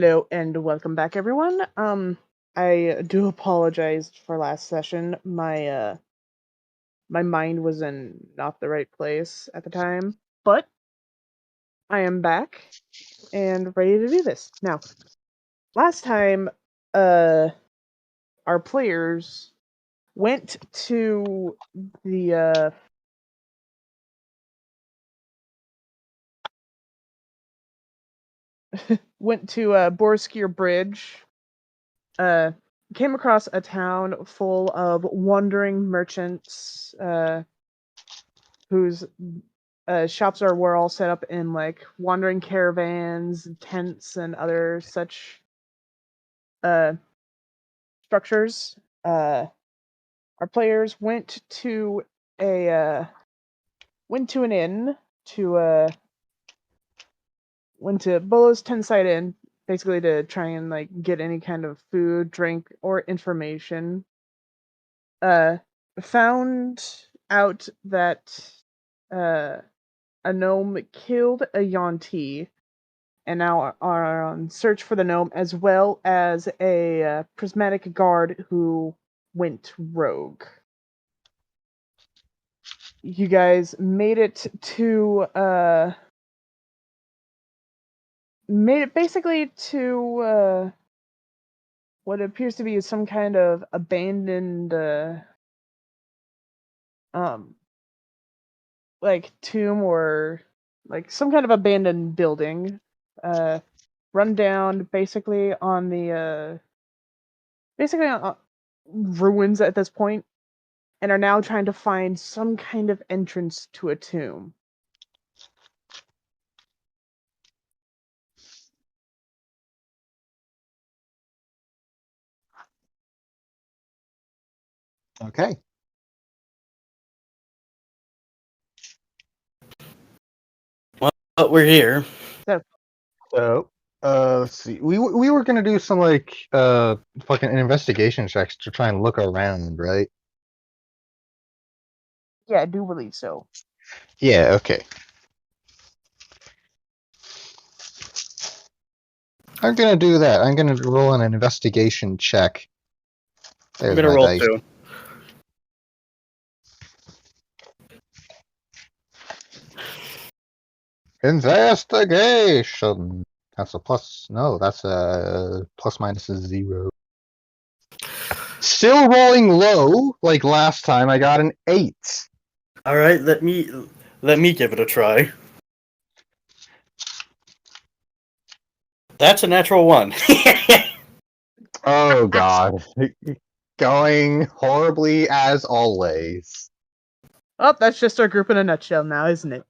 Hello and welcome back, everyone. I do apologize for last session. My mind was in not the right place at the time, but I am back and ready to do this. Now, last time, our players went to the Borskier Bridge. Came across a town full of wandering merchants, whose shops were all set up in like wandering caravans, tents, and other such uh, structures. Our players a went to an inn to went to Bolo's Tenside Inn, basically to try and like get any kind of food, drink, or information. Found out that uh, a gnome killed a Yuan-ti, and now are on search for the gnome, as well as a prismatic guard who went rogue. You guys made it basically to what appears to be some kind of abandoned like tomb, or like some kind of abandoned building, run down basically on the ruins at this point, and are now trying to find some kind of entrance to a tomb. Okay. Well, we're here. So, let's see. We were gonna do some like fucking investigation checks to try and look around, right? Yeah, I do believe so. Yeah. Okay. I'm gonna do that. I'm gonna roll an investigation check. I'm There's gonna my roll dice. 2. Investigation. That's a plus. No, that's a plus minus is 0. Still rolling low, like last time. I got an 8. All right, let me give it a try. That's a natural 1. Oh god. Going horribly as always. Oh, that's just our group in a nutshell now, isn't it?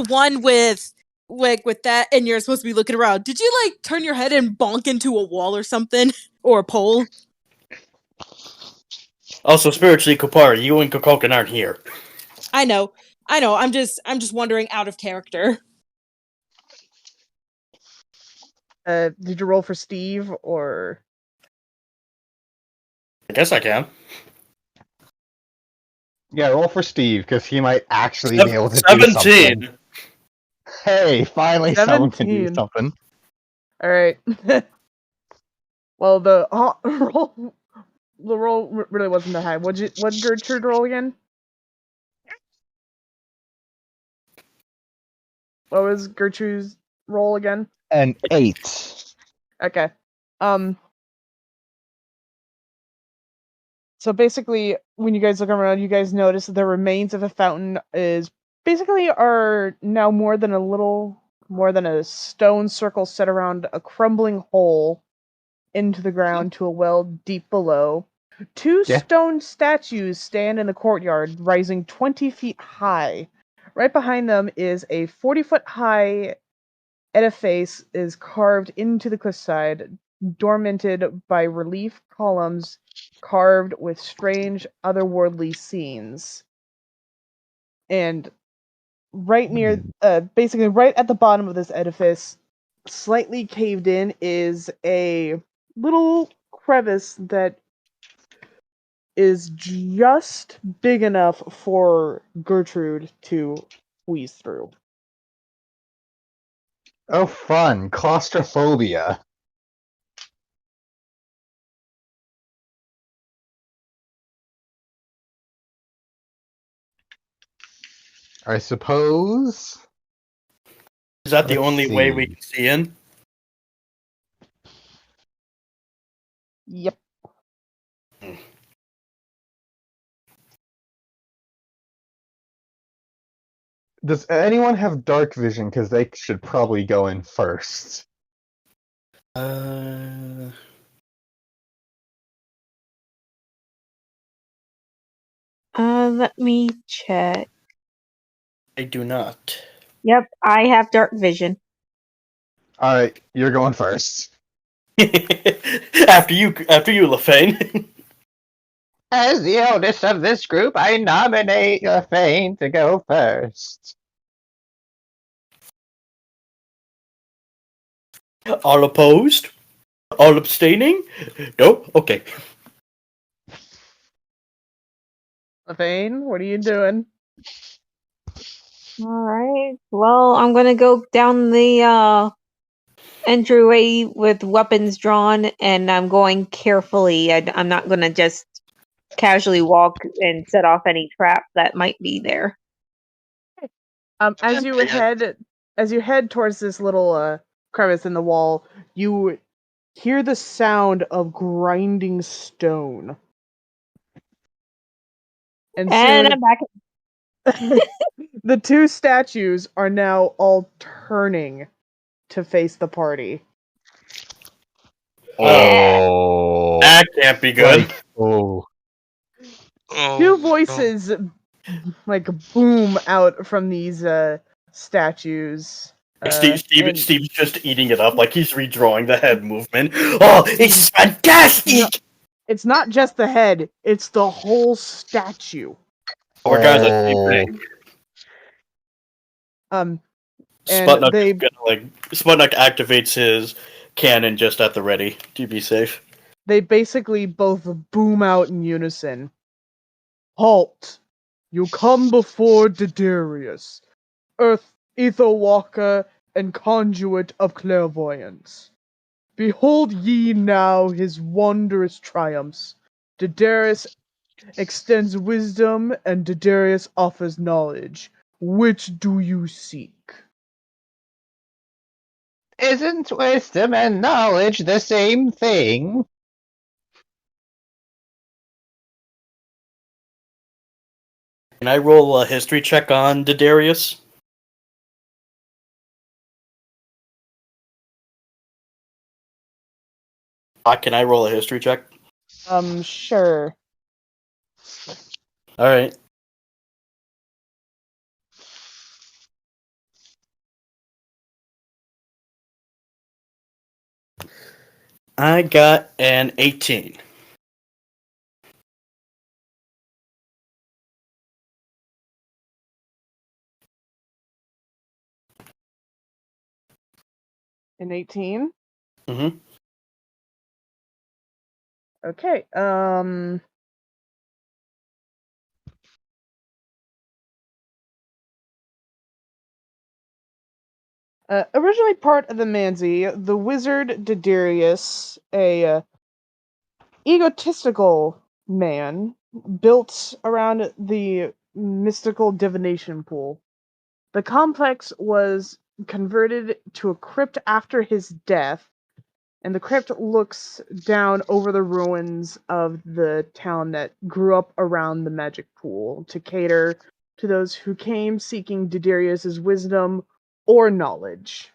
One with that, and you're supposed to be looking around. Did you like turn your head and bonk into a wall or something, or a pole? Also, spiritually, Kupari, you and Kokokin aren't here. I know. I'm just wondering, out of character. Did you roll for Steve, or? I guess I can. Yeah, roll for Steve, because he might actually be able to do 17. something. Hey, finally someone can do 17. something. All right. Well, the roll really wasn't that high. What Gertrude roll again? What was Gertrude's roll again? An 8. Okay. So basically, when you guys look around, you guys notice the remains of a fountain are now more than a stone circle set around a crumbling hole into the ground to a well deep below. Two Yeah. stone statues stand in the courtyard, rising 20 feet high. Right behind them is a 40-foot high edifice is carved into the cliffside, dormanted by relief columns carved with strange otherworldly scenes. And right near, basically right at the bottom of this edifice, slightly caved in, is a little crevice that is just big enough for Gertrude to squeeze through. Oh, fun. Claustrophobia. I suppose. Is that the Let's only way we see. can see in? Yep. Does anyone have dark vision? Because they should probably go in first. Let me check. I do not. Yep, I have dark vision. Alright, you're going first. after you, LaFane. As the eldest of this group, I nominate Fane to go first. All opposed? All abstaining? Nope. Okay. Levane, what are you doing? Alright. Well, I'm gonna go down the entryway with weapons drawn, and I'm going carefully. I'm not gonna just casually walk and set off any trap that might be there. As you head towards this little crevice in the wall, you hear the sound of grinding stone. And And soon I'm back. the two statues are now all turning to face the party. Oh. That can't be good. Like, oh. Two voices boom out from these statues. Steve's just eating it up like he's redrawing the head movement. Oh, it's fantastic! No, it's not just the head, it's the whole statue. Oh, guys, the same thing. And Sputnik they is gonna Sputnik activates his cannon just at the ready to be safe. they basically both boom out in unison. Halt! You come before Dedarius, Earth Ether Walker and Conduit of Clairvoyance. Behold ye now his wondrous triumphs. Dedarius extends wisdom, and Dedarius offers knowledge. Which do you seek? Isn't wisdom and knowledge the same thing? Can I roll a history check on Dedarius? Can I roll a history check? Sure. Alright. I got an 18. An 18? Mm-hmm. Okay, originally part of the Manzi, the wizard Dedarius, a egotistical man, built around the mystical divination pool. The complex was converted to a crypt after his death, and the crypt looks down over the ruins of the town that grew up around the magic pool to cater to those who came seeking Dedarius's wisdom or knowledge.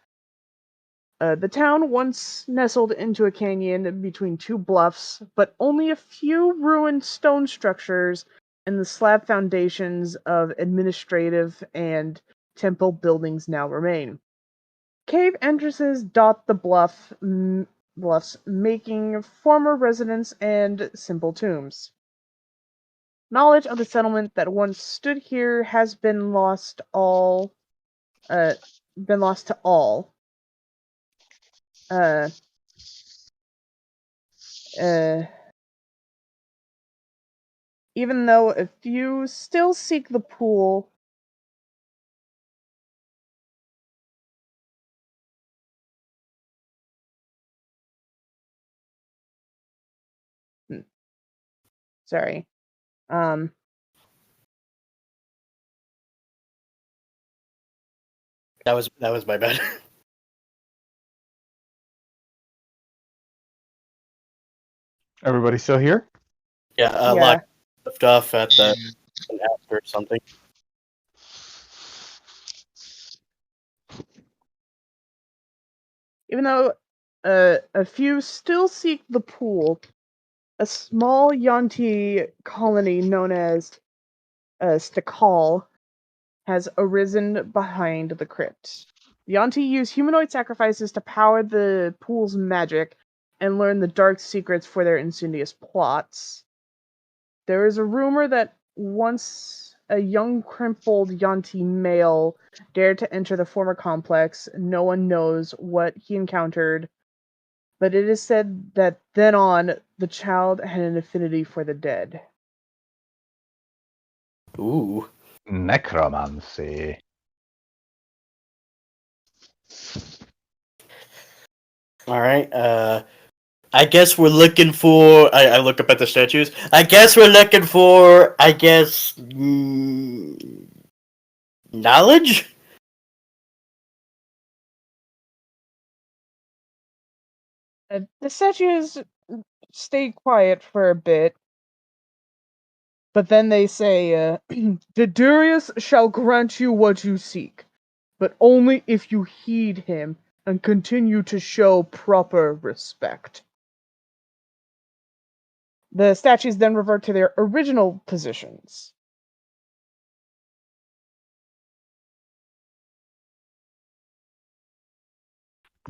The town once nestled into a canyon between two bluffs, but only a few ruined stone structures and the slab foundations of administrative and temple buildings now remain. Cave entrances dot the bluffs, making former residents and simple tombs. Knowledge of the settlement that once stood here has been lost to all. Uh, uh, even though if you still seek the pool, sorry, That was my bad. Everybody still here? Yeah, yeah. Locke left off at the after or something. Even though a few still seek the pool, a small Yanti colony known as Stikal has arisen behind the crypt. The Yanti use humanoid sacrifices to power the pool's magic and learn the dark secrets for their insidious plots. There is a rumor that once a young crippled Yanti male dared to enter the former complex, no one knows what he encountered, but it is said that then on, the child had an affinity for the dead. Ooh. Necromancy. All right. I guess we're looking for. I look up at the statues. I guess we're looking for. Knowledge. The statues stay quiet for a bit, but then they say, Didurius shall grant you what you seek, but only if you heed him and continue to show proper respect. The statues then revert to their original positions.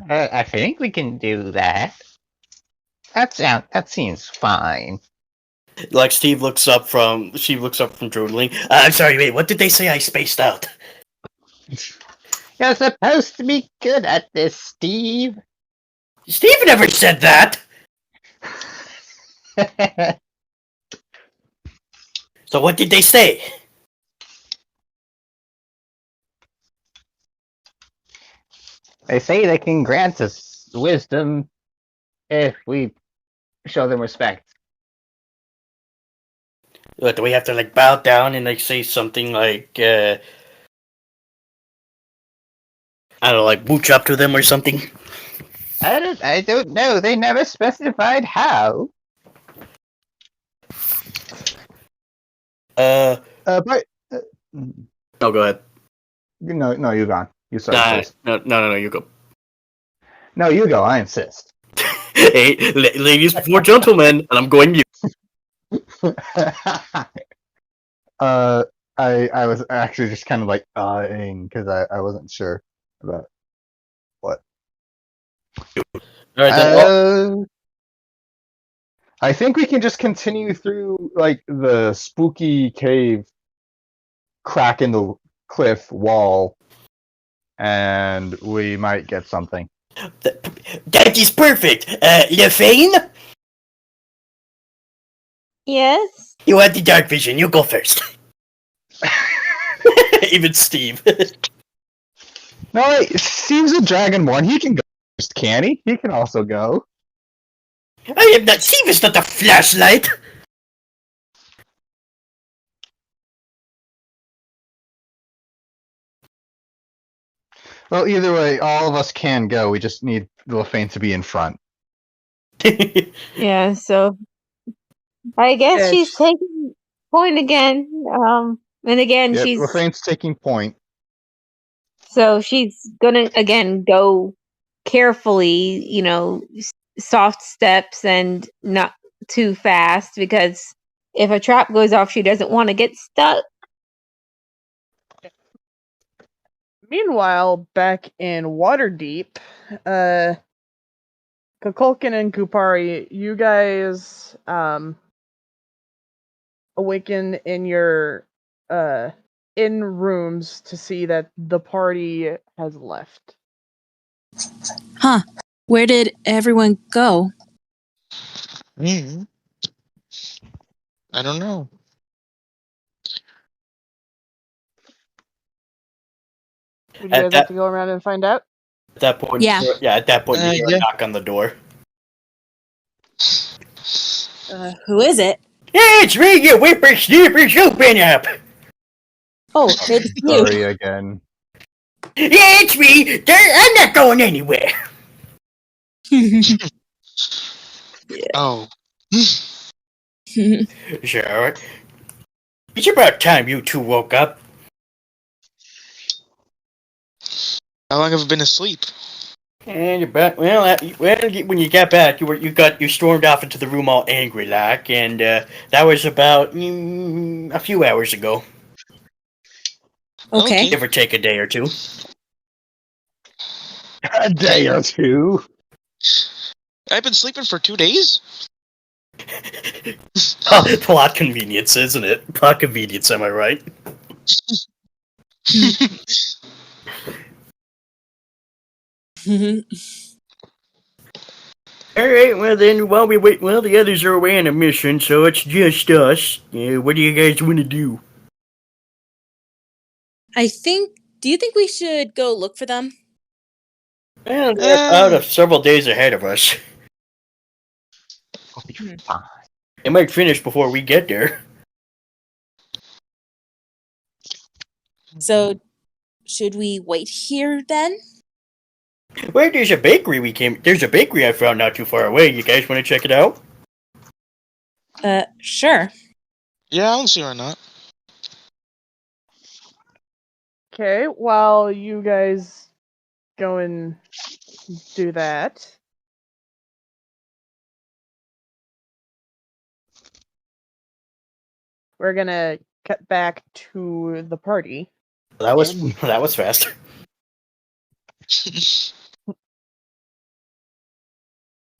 I think we can do that. That seems fine. Like Steve looks up from. She looks up from drooling. I'm sorry. Wait. What did they say? I spaced out. You're supposed to be good at this, Steve. Steve never said that. So what did they say? They say they can grant us wisdom if we show them respect. What, do we have to like bow down and like say something like I don't know, like mooch up to them or something? I don't know. They never specified how. But But no, go ahead. no, you gone. You start Nah, first. no, you go. No, you go. I insist. Hey, ladies before gentlemen, and I'm going mute. I was actually just kind of like because I wasn't sure about what. All right, then. I think we can just continue through like the spooky cave crack in the cliff wall, and we might get something. That is perfect. Lefane, Yes. you have the dark vision. You go first. Even Steve. No, wait, Steve's a dragonborn. He can go first, can he? He can also go. I am not. Steve is not a flashlight. Well, either way, all of us can go. We just need Lefane to be in front. Yeah, so I guess Yeah, she's taking point again. And again, Yep, she's Lefane's taking point. so she's gonna again go carefully, soft steps and not too fast because if a trap goes off, she doesn't want to get stuck. Meanwhile, back in Waterdeep, Kukulkan and Kupari, you guys awaken in your in rooms to see that the party has left. Huh. Where did everyone go? I don't know. Would you guys like to go around and find out? At that point, Yeah. At that point, you hear Yeah. a knock on the door. Who is it? It's me, you whippersnappers! Open up! Oh, it's you. Sorry again. Yeah, it's me. I'm not going anywhere. Oh. Sure. It's about time you two woke up. How long have I been asleep? And you're back. Well, when you got back, you stormed off into the room all angry like, and that was about a few hours ago, Okay. give or take a day or two. A day or two. I've been sleeping for 2 days? Plot convenience, isn't it? Plot convenience, am I right? Alright, well then, while we wait, well, the others are away on a mission, so it's just us. What do you guys want to do? Do you think we should go look for them? Well, they're out of several days ahead of us. I'll be fine. It might finish before we get there. So, should we wait here then? Wait, there's a bakery there's a bakery I found not too far away. You guys want to check it out? Sure. Yeah, I don't see why not. Okay, while you guys go and do that. We're gonna cut back to the party. That was fast.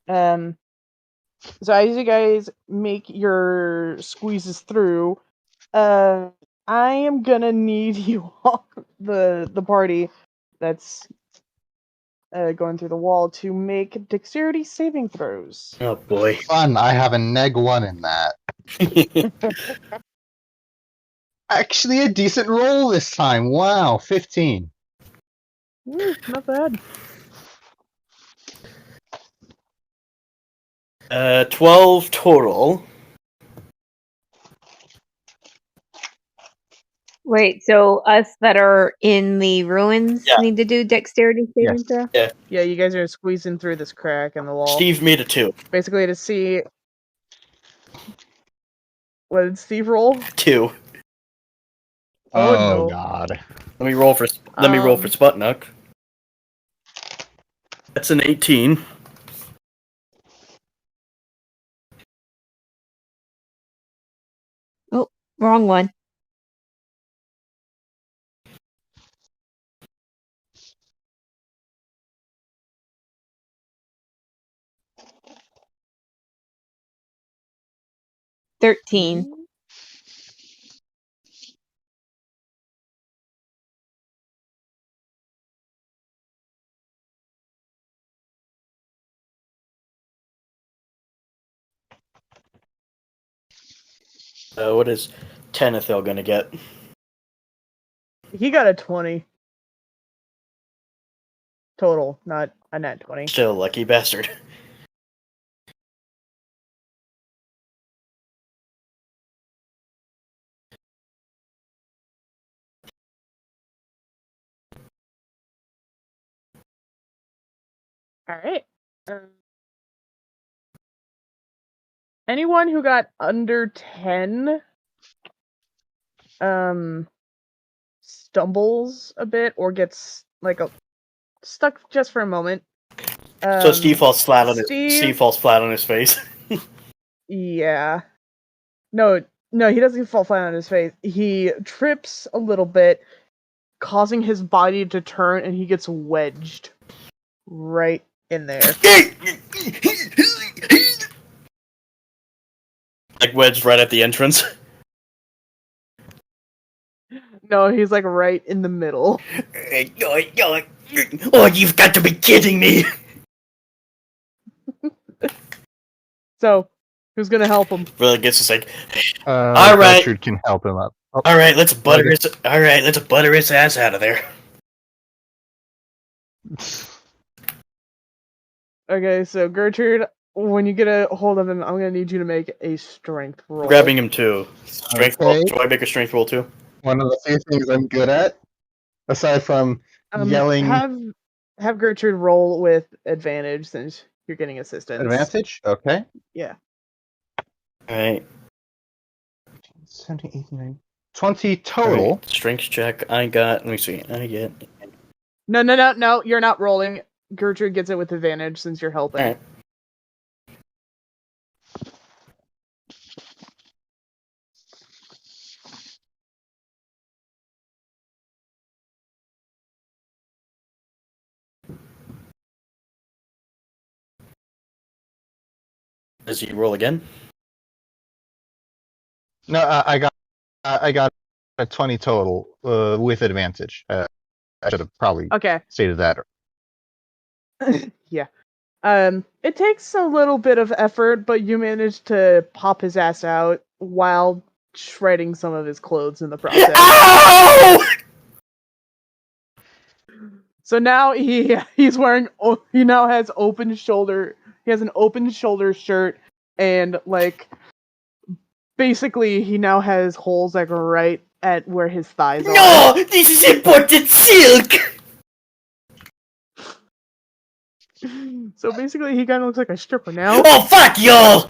So as you guys make your squeezes through, I am gonna need you all, the party that's going through the wall, to make dexterity saving throws. Oh boy. Fun, I have a -1 in that. Actually, a decent roll this time. Wow, 15. Ooh, not bad. 12 total. Wait, so us that are in the ruins Yeah. need to do dexterity saving Yes. throw? Yeah, you guys are squeezing through this crack in the wall. Steve made a 2. Basically to see... What did Steve roll? 2. Oh, Oh, no. God. Let me roll for Sputnik. That's an 18. Wrong one. $13. What is Tenethil gonna get? He got a 20. Total, not a net 20. Still lucky bastard. Alright. Anyone who got under 10 stumbles a bit or gets stuck just for a moment. So Steve falls flat on his face. Yeah. No, he doesn't fall flat on his face. He trips a little bit, causing his body to turn, and he gets wedged right in there. Like wedged right at the entrance. No, he's right in the middle. Oh, you've got to be kidding me! So, who's gonna help him? Really gets us All right. Gertrude can help him up. Oh, Alright, let's butter his ass out of there. Okay, so Gertrude, when you get a hold of him, I'm gonna need you to make a strength roll. Grabbing him too. Strength roll. Okay. Do I make a strength roll too? One of the few things I'm good at, aside from yelling Have Gertrude roll with advantage since you're getting assistance. advantage. Okay. Yeah. Alright. 17, 18, 19, 20 total. Alright. Strength check. I got. Let me see. I get. No. You're not rolling. Gertrude gets it with advantage since you're helping. Alright. Does he roll again? No, I got a 20 total with advantage. I should have probably stated that. Yeah. It takes a little bit of effort, but you manage to pop his ass out while shredding some of his clothes in the process. Ow! So now he's wearing he now has open shoulder. He has an open shoulder shirt and like basically he now has holes like right at where his thighs are. No, this is imported silk. So basically he kind of looks like a stripper now. Oh fuck y'all!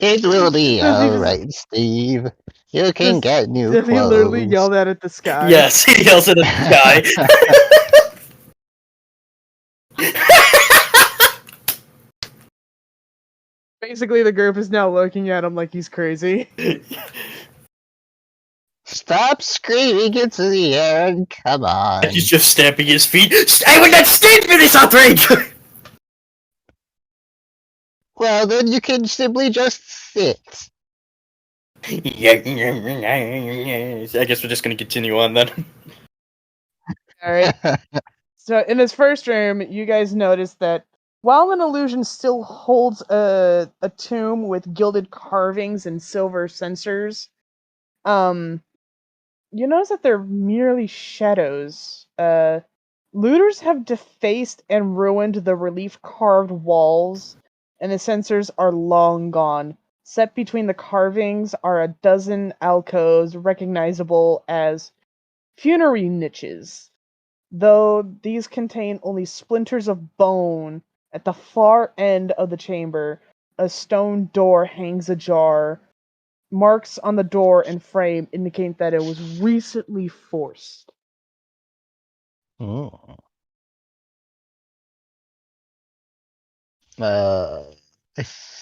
It will be Does he just- alright, Steve. You can Does- get new Does he literally clothes. yell that at the sky? Yes, he yells at the sky. Basically the group is now looking at him like he's crazy. Stop screaming into the air and come on. He's just stamping his feet. I will not stand for this outrage! Well, then you can simply just sit. I guess we're just gonna continue on then. Alright. So in this first room, you guys notice that while an illusion still holds a tomb with gilded carvings and silver censers, you notice that they're merely shadows. Looters have defaced and ruined the relief carved walls, and the censers are long gone. Set between the carvings are a dozen alcoves recognizable as funerary niches, though these contain only splinters of bone. At the far end of the chamber, a stone door hangs ajar. Marks on the door and frame indicate that it was recently forced. I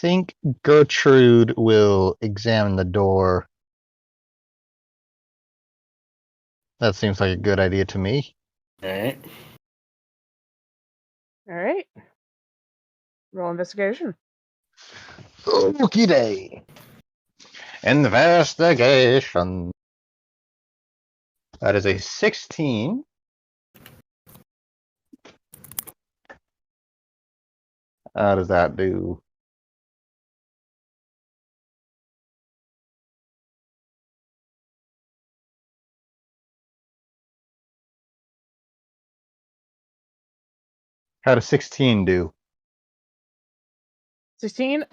think Gertrude will examine the door. That seems like a good idea to me. Alright. Alright. Roll investigation. Okie day. Investigation. That is a 16. How does that do? How does 16 do? 16?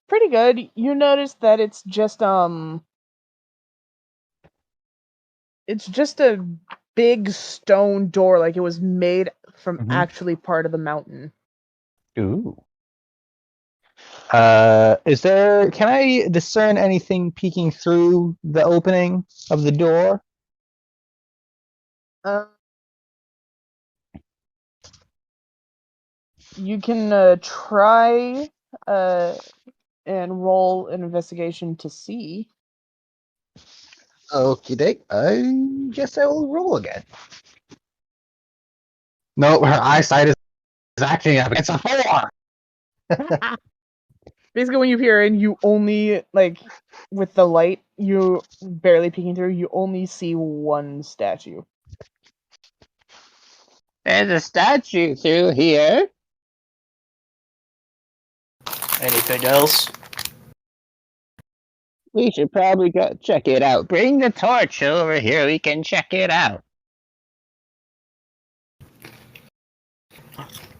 Pretty good. You notice that it's just a big stone door, like it was made from actually part of the mountain. Ooh. Can I discern anything peeking through the opening of the door? You can try and roll an investigation to see. Okie doke. I guess I will roll again. No, her eyesight is acting up. It's a 4! Basically, when you peer in, you only, like, with the light, you barely peeking through, you only see one statue. There's a statue through here. Anything else? We should probably go check it out. Bring the torch over here. We can check it out.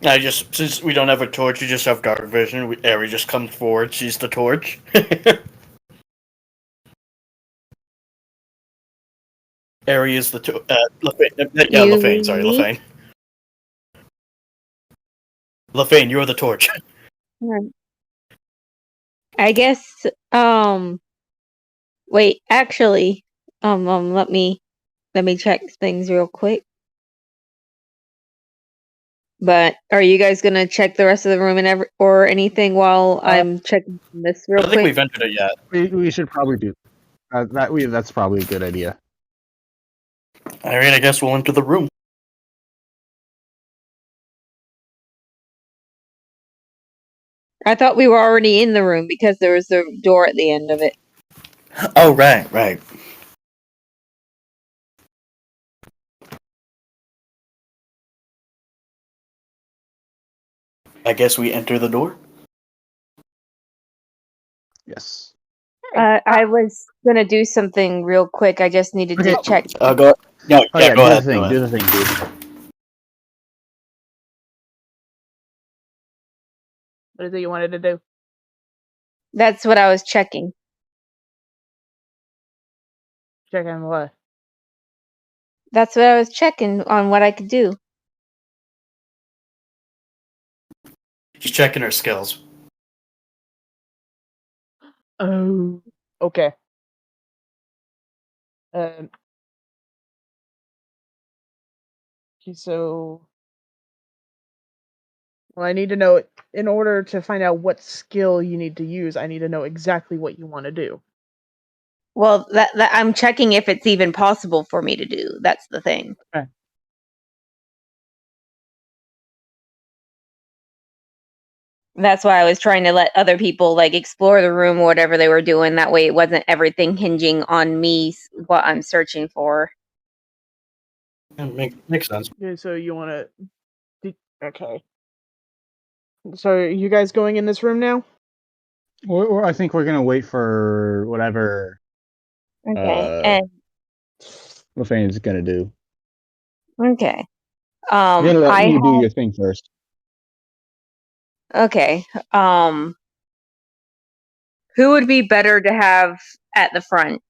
Since we don't have a torch, we just have dark vision. Ari just comes forward. She's the torch. Ari is the Lefane. Sorry, Me? Lefane. Lefane, you're the torch. I guess. Wait. Actually, let me check things real quick. But are you guys gonna check the rest of the room and or anything while I'm checking this I real don't think quick? we've entered it yet. We should probably do that's probably a good idea. Alright, I guess we'll enter the room. I thought we were already in the room because there was the door at the end of it. Oh, right. I guess we enter the door. Yes. I was gonna do something real quick. I just needed to check. Go. No, Oh yeah, yeah, go do ahead. the thing, Go do ahead. the thing, dude. What is it you wanted to do? That's what I was checking. Check on what? That's what I was checking on what I could do. She's checking her skills. Oh, okay. Okay, so, well, I need to know, in order to find out what skill you need to use, I need to know exactly what you want to do. Well, that I'm checking if it's even possible for me to do. That's the thing. Okay. That's why I was trying to let other people like explore the room or whatever they were doing. That way it wasn't everything hinging on me, what I'm searching for. Yeah, makes sense. Okay, so you want to... Okay. So, are you guys going in this room now? Or I think we're gonna wait for whatever Okay. And Lefane's gonna do. okay. You're gonna let you do your thing first. Okay. Who would be better to have at the front?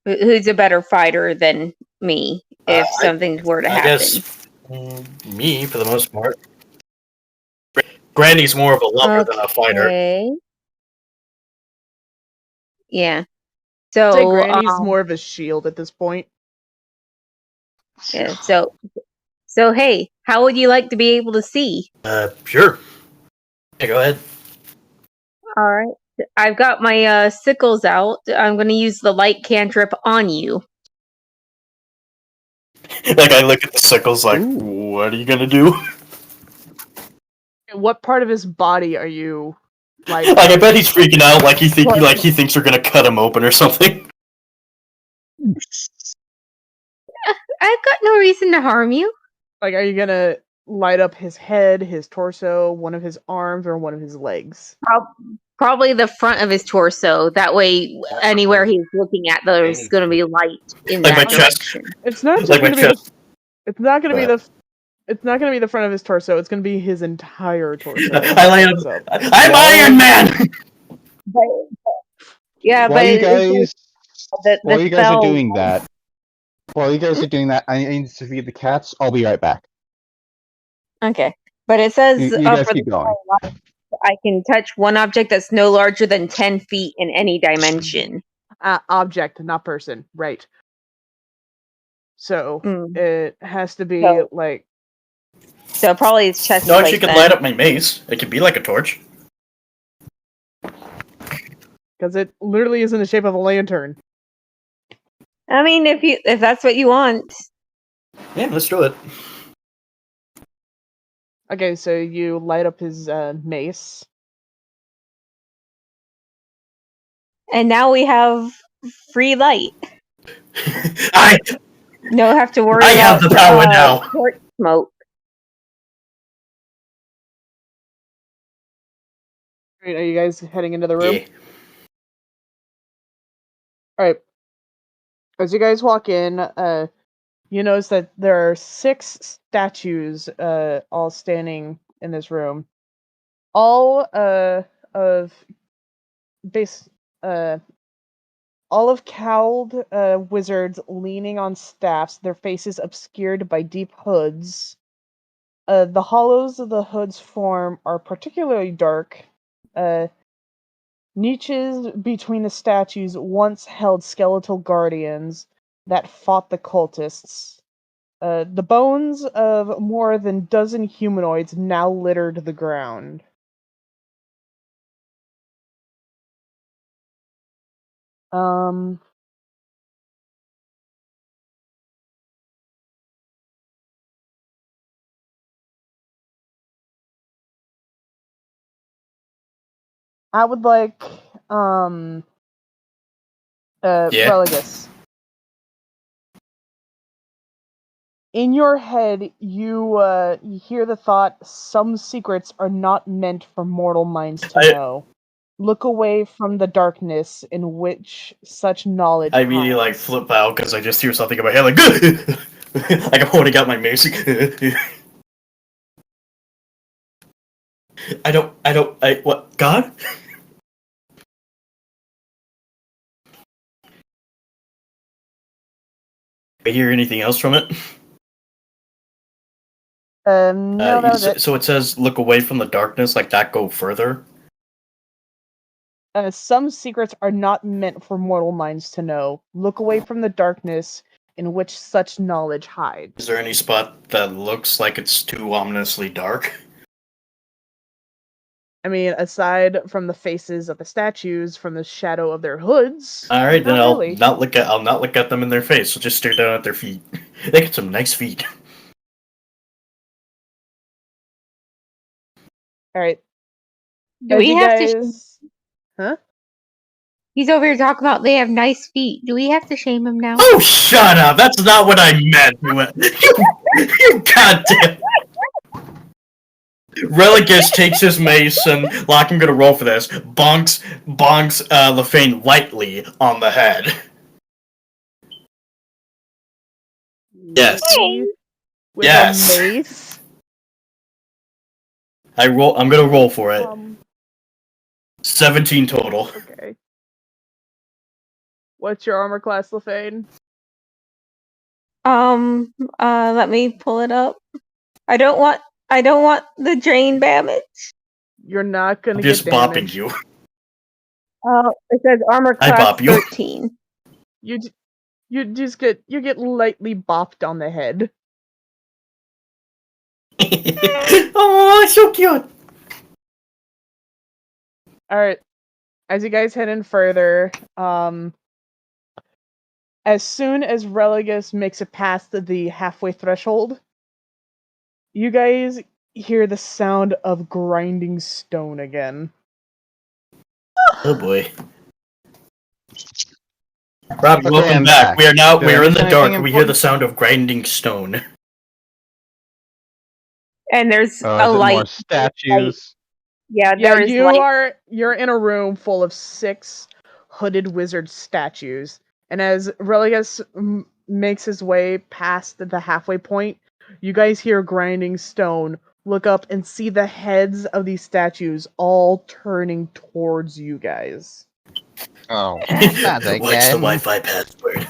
Who's a better fighter than me if something were to I happen? guess me for the most part. Granny's more of a lover than a fighter. Okay. Yeah. I'd say So, Granny's more of a shield at this point. yeah, so hey, how would you like to be able to see? Sure. Yeah, go ahead. All right. I've got my sickles out. I'm going to use the light cantrip on you. Like, I look at the sickles like, Ooh. what are you gonna do? What part of his body are you, like... Like, I bet he's freaking out, like he thinks we're gonna cut him open or something. I've got no reason to harm you. Like, are you gonna light up his head, his torso, one of his arms, or one of his legs? Probably the front of his torso. That way, anywhere he's looking at, there's going to be light in Like that my chest. direction. It's not just Like my gonna be the... chest. It's not gonna be the... It's not gonna be the front of his torso. It's gonna be his entire torso. I light Lights up. up. I'm Iron Man. Yeah, While but you guys, the while you guys spell. are doing that, I need to feed the cats. I'll be right back. Okay, but it says You guys for keep the going. I can touch one object that's no larger than 10 feet in any dimension. Object, not person. Right. So, it has to be, So- like... So probably his chest No, plate she could then. light up my mace. It could be like a torch. Because it literally is in the shape of a lantern. I mean, if that's what you want. Yeah, let's do it. Okay, so you light up his mace. And now we have free light. I No have to worry I about have the power now. torch smoke. Right, are you guys heading into the room? Yeah. Alright. As you guys walk in, you notice that there are 6 statues all standing in this room. All of base all of cowled wizards leaning on staffs, their faces obscured by deep hoods. The hollows of the hoods form are particularly dark. Niches between the statues once held skeletal guardians that fought the cultists. The bones of more than a dozen humanoids now littered the ground. I would like Yeah. Religus. In your head, you hear the thought, some secrets are not meant for mortal minds to know. Look away from the darkness in which such knowledge I immediately hides. flip out because I just hear something in my head like like I'm holding out my mace. What? God? I hear anything else from it? No, that was it. So it says look away from the darkness, like that go further. Some secrets are not meant for mortal minds to know. Look away from the darkness in which such knowledge hides. Is there any spot that looks like it's too ominously dark? I mean, aside from the faces of the statues, from the shadow of their hoods. All right, then not really. I'll not look at them in their face. I'll just stare down at their feet. They got some nice feet. All right. Do we have to? guys... Huh? He's over here talking about they have nice feet. Do we have to shame him now? Oh, shut up! That's not what I meant. You goddamn. Religus takes his mace and like I'm gonna roll for this. Bonks LaFane lightly on the head. Yes. With Yes. a mace? I'm gonna roll for it. 17 total. Okay. What's your armor class, LaFane? Let me pull it up. I don't want the drain damage. You're not gonna I'm get just bopping damaged. you. It says armor I class bop you. 13. You just get lightly bopped on the head. Oh, so cute. All right. As you guys head in further, as soon as Religus makes it past the halfway threshold, you guys hear the sound of grinding stone again. Oh boy. Rob, Okay, welcome I'm back. back. We're in the Anything dark. We hear the important? sound of grinding stone. And there's Oh, a is it light. more statues? Yeah, Yeah, there is light. you're in a room full of 6 hooded wizard statues, and as Religus makes his way past the halfway point, you guys hear grinding stone. Look up and see the heads of these statues all turning towards you guys. Oh, not What's the again. Wi-Fi password?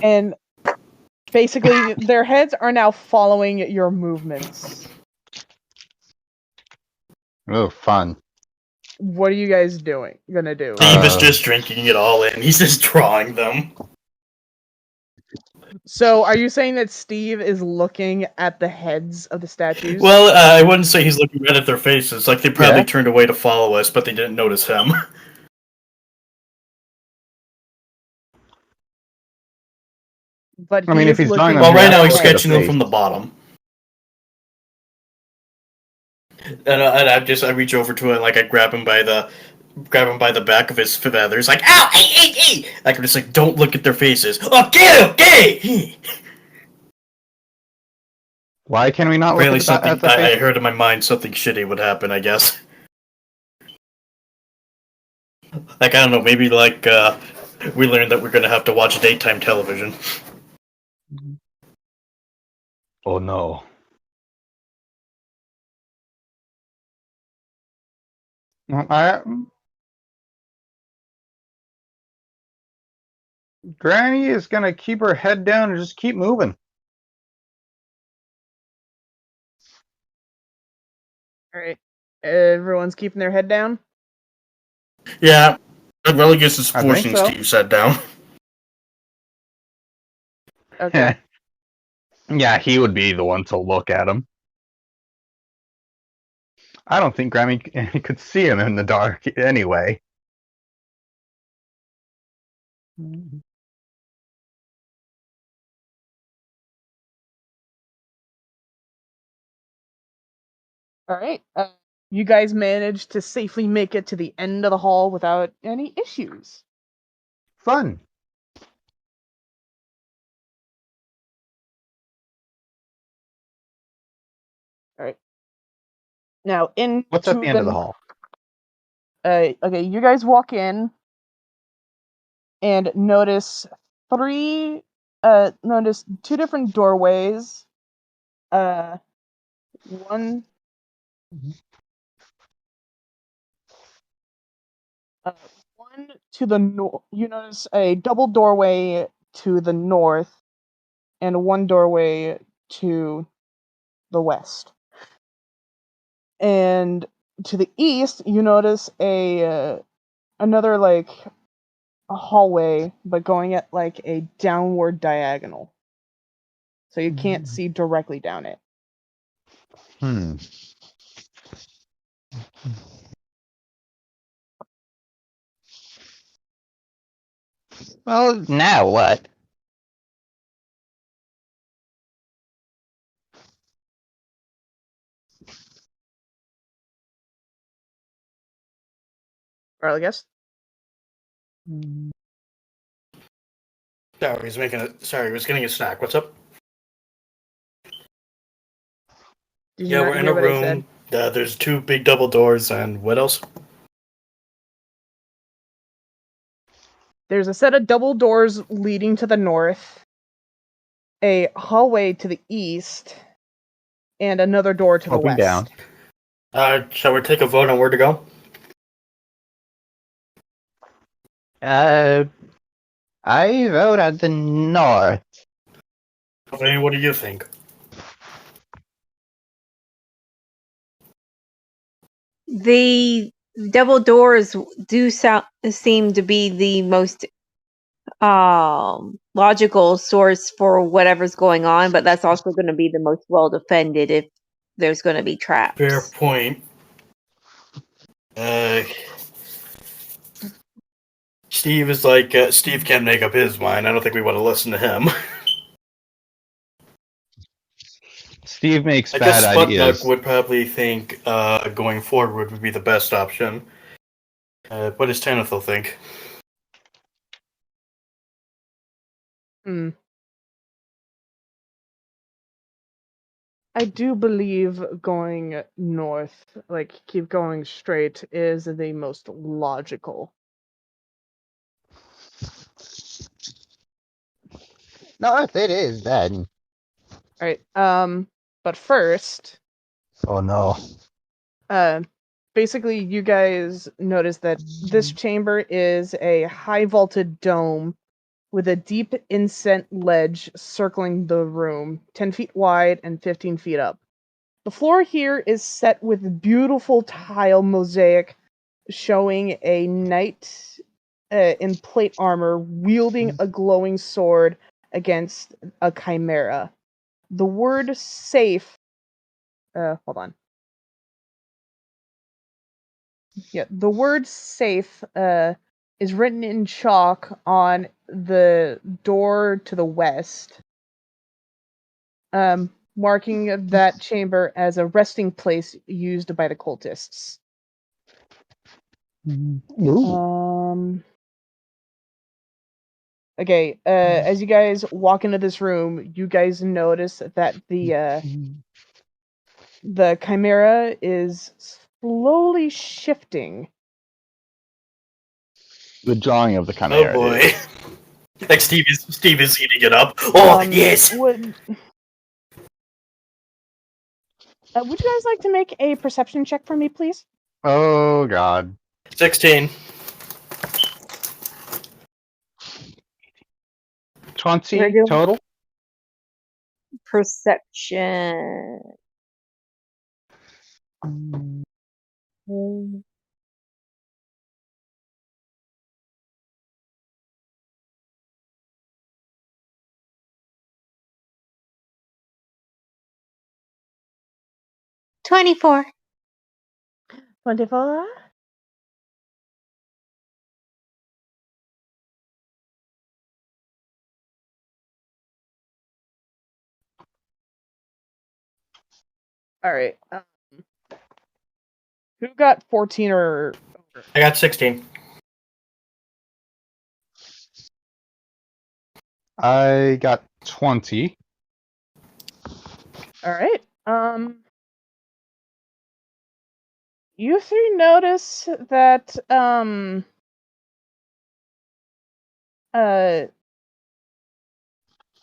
And basically, their heads are now following your movements. Oh, fun. What are you guys gonna do? Steve is just drinking it all in. He's just drawing them. So, are you saying that Steve is looking at the heads of the statues? Well, I wouldn't say he's looking right at their faces. Like they probably Yeah. turned away to follow us, but they didn't notice him. But I mean, he if is he's drawing looking them, Well, at right the now he's look at the sketching them face. from the bottom. And I reach over to him, like I grab him by the back of his feathers, like ow, hey. Like I'm just like, don't look at their faces. Okay. Why can we not look Apparently, at something the I face? heard in my mind something shitty would happen. I guess. Like I don't know, maybe like we learned that we're gonna have to watch daytime television. Oh no. Granny is gonna keep her head down and just keep moving. All right. Everyone's keeping their head down. Yeah, that Religus is I think forcing so. Steve set down. Okay. Yeah, he would be the one to look at him. I don't think Granny could see him in the dark anyway. All right. You guys managed to safely make it to the end of the hall without any issues. Fun. All right. Now into What's at the end of the hall? Okay, you guys walk in and notice notice two different doorways. One one to the north. You notice a double doorway to the north and one doorway to the west. And to the east, you notice another like a hallway, but going at like a downward diagonal, so you can't see directly down it. Hmm. Well, now what? Or I guess. Sorry, he was getting a snack. What's up? Did you Yeah, not we're in hear a what I said? room. There's two big double doors, and what else? There's a set of double doors leading to the north, a hallway to the east, and another door to the Hoping west. down. Shall we take a vote on where to go? I vote at the north. Hey, what do you think? The double doors do seem to be the most logical source for whatever's going on, but that's also going to be the most well defended if there's going to be traps. Fair point. Steve is like, Steve can't make up his mind. I don't think we want to listen to him. Steve makes I bad guess ideas. Sputnik would probably think going forward would be the best option. What does Tanithil think? I do believe going north, like keep going straight, is the most logical. North it is then. Alright, but first, Oh no. basically you guys notice that this chamber is a high vaulted dome with a deep inset ledge circling the room, 10 feet wide and 15 feet up. The floor here is set with beautiful tile mosaic showing a knight in plate armor wielding a glowing sword against a chimera. The word safe. Hold on. Yeah, the word safe is written in chalk on the door to the west, marking that chamber as a resting place used by the cultists. Okay, as you guys walk into this room, you guys notice that the chimera is slowly shifting. The drawing of the chimera. Oh boy. Is. Like Steve is eating it up. Oh, yes! Would you guys like to make a perception check for me, please? Oh God. 16. 20 We're doing- total. Perception. 24. 24. All right. Who got 14 or over? I got 16. I got 20. All right. You three notice that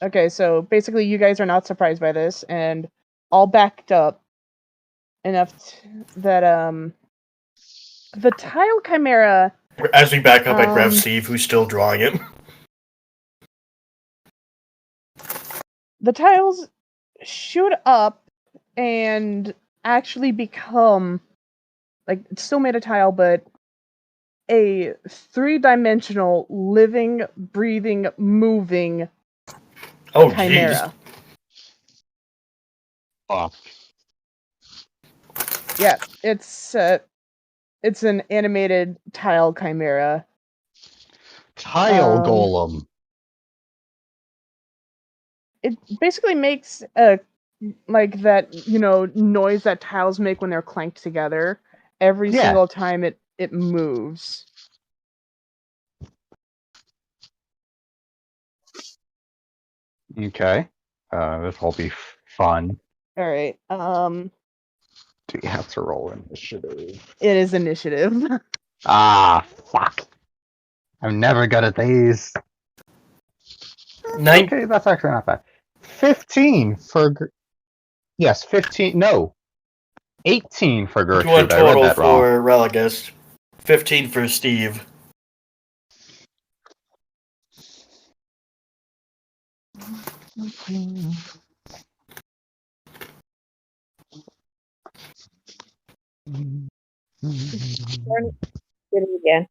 okay, so basically you guys are not surprised by this and all backed up enough that the tile chimera As we back up, I grab Um, Steve, who's still drawing it. the tiles shoot up and actually become like it's still made of tile, but a 3-dimensional living, breathing, moving Oh, jeez. chimera. Fuck. Yeah, it's an animated tile chimera. Tile Um, golem. It basically makes a like that, noise that tiles make when they're clanked together every Yeah. single time it moves. Okay. This will be fun. All right. Do you have to roll initiative? It is initiative. Ah, fuck. I'm never good at these. Nine. Okay, that's actually not bad. 15 for... Yes, 15... No. 18 for 21 Gertrude. I read total that wrong. for Relegust. 15 for Steve. Did it again.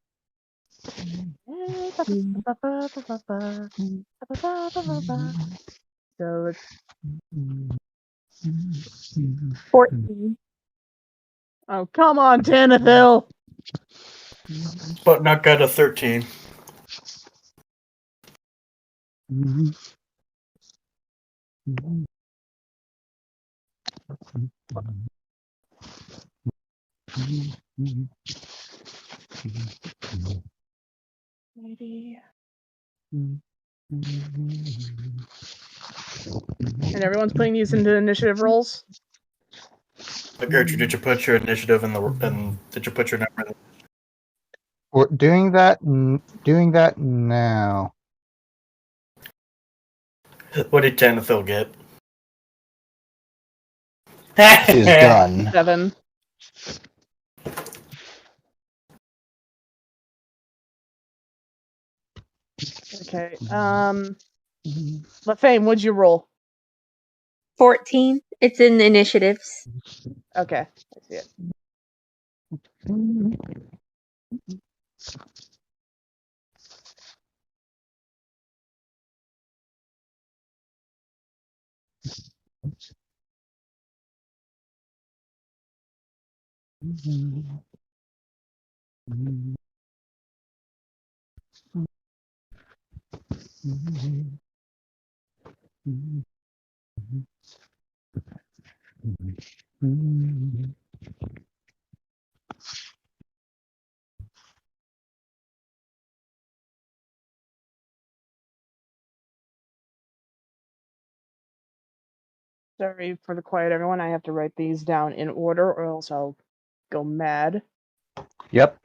So it's 14. oh come on, Tanithil! But not got a 13. Maybe. And everyone's putting these into initiative rolls. But Gertrude, did you put your initiative in the and did you put your number in We're doing that now. the... What did Tanithil get? Is done. 7. Okay. Lefame, what'd you roll? 14. It's in initiatives. Okay, I see it. Sorry for the quiet, everyone. I have to write these down in order, or else I'll go mad. Yep.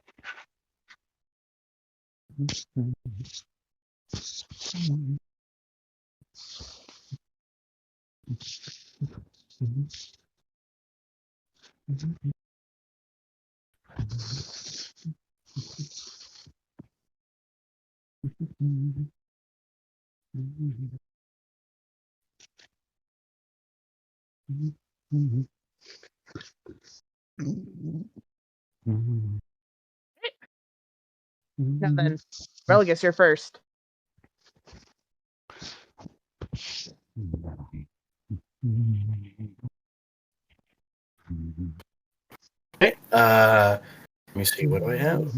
Now then, Religus, you're first. Okay. Let me see. What do I have?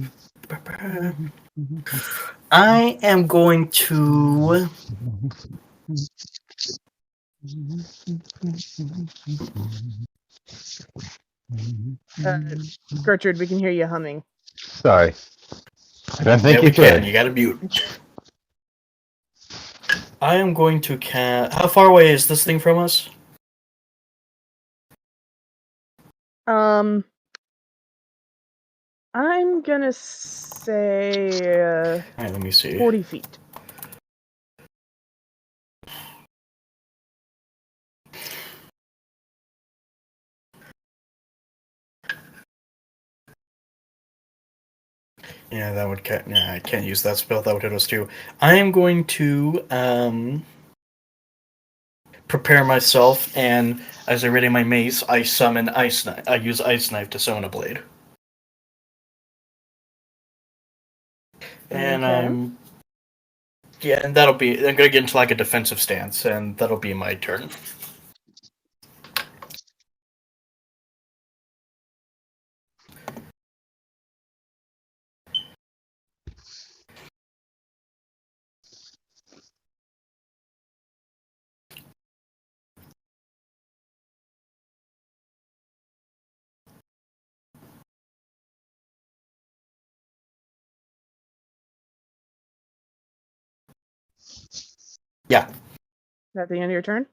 I am going to. Gertrude, we can hear you humming. Sorry. I don't think Yeah, you we can. could. You gotta mute. I am going to cast. How far away is this thing from us? I'm gonna say All right, let me see. 40 feet. Yeah, that would. I can't use that spell. That would hit us too. I am going to prepare myself, and as I ready my mace, I summon ice knife. I use ice knife to summon a blade, and Okay. and that'll be. I'm gonna get into like a defensive stance, and that'll be my turn. Yeah. Is that the end of your turn?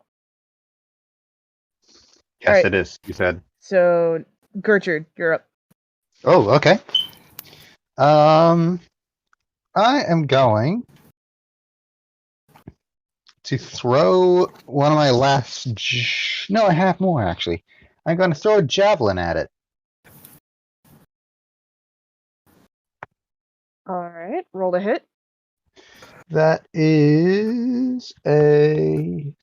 Yes, Alright. it is. You said. So, Gertrude, you're up. Oh, okay. I am going to throw one of my last. No, I have more actually. I'm going to throw a javelin at it. Alright, roll to hit. That is a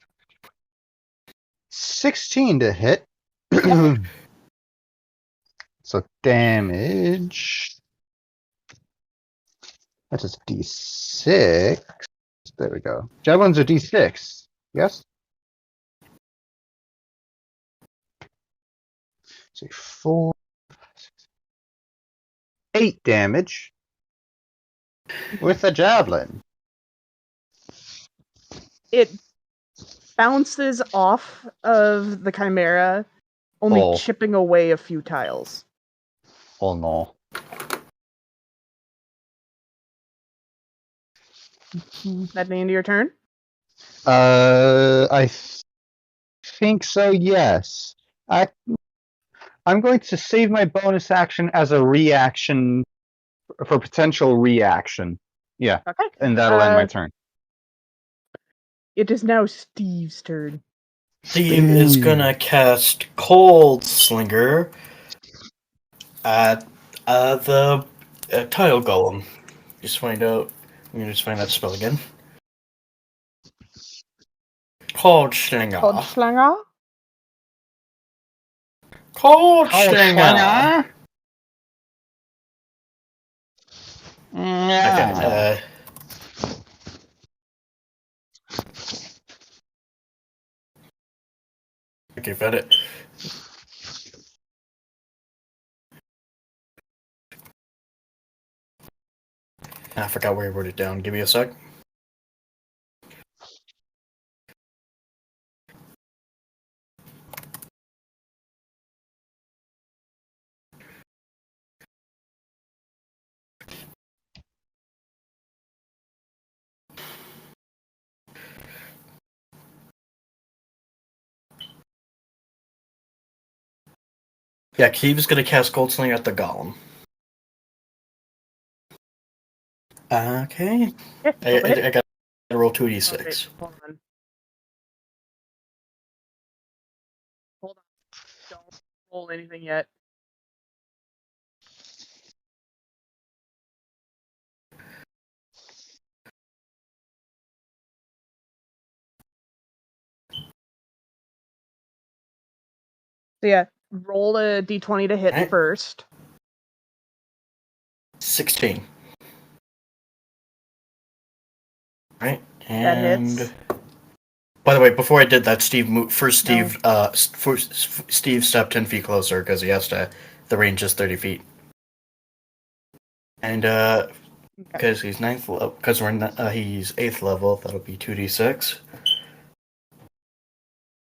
16 to hit. So damage. That's just D6. There we go. Javelins are D6. Yes? So 4, 8 damage with a javelin. It bounces off of the Chimera, only Oh. chipping away a few tiles. Oh no. That the end of your turn? I think so, yes. I'm going to save my bonus action as a reaction for potential reaction. Yeah, Okay. and that'll end my turn. It is now Steve's turn. Steve is gonna cast Cold Slinger at the tile golem. Just find out. Let me just find that spell again. Cold Slinger. Cold Slanger? Cold Slinger. Okay. Okay, found it. I forgot where I wrote it down. Give me a sec. Yeah, Keeve's gonna cast Cold Slinger at the golem. Okay. I got to roll 2d6. Okay, hold on. Hold on. Don't roll anything yet. So yeah, roll a d20 to hit Alright. first. 16. Right, That and hits. by the way, before I did that, Steve moved. First, No. Steve stepped 10 feet closer because he has to. The range is 30 feet, and Okay. because he's ninth level, because he's 8th level, that'll be 2d6.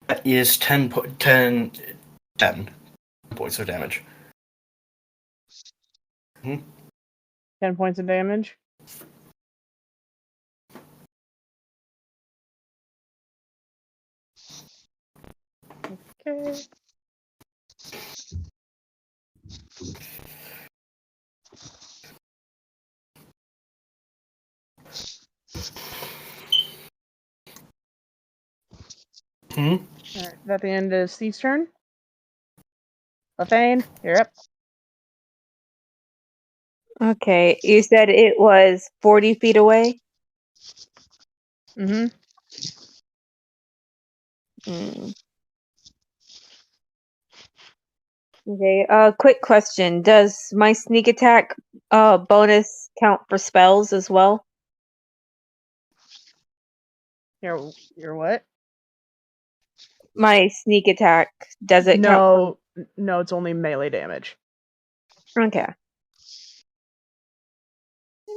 That is 10 points of damage. 10 points of damage. Okay. Alright, is that the end of Steve's turn? Lefane, you're up. Okay, you said it was 40 feet away? Mm-hmm. Hmm. Okay, quick question. Does my sneak attack bonus count for spells as well? You're what? My sneak attack, does it count No, it's only melee damage. for... Okay.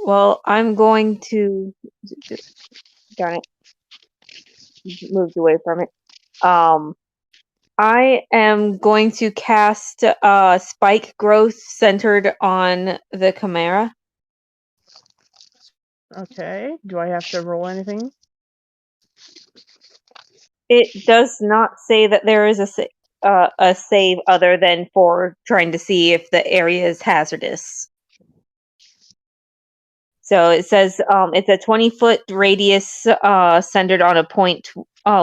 Well, I'm going to... Darn it. Moved away from it. I am going to cast spike growth centered on the Chimera. Okay. Do I have to roll anything? It does not say that there is a save other than for trying to see if the area is hazardous. So it says it's a 20-foot radius centered on a point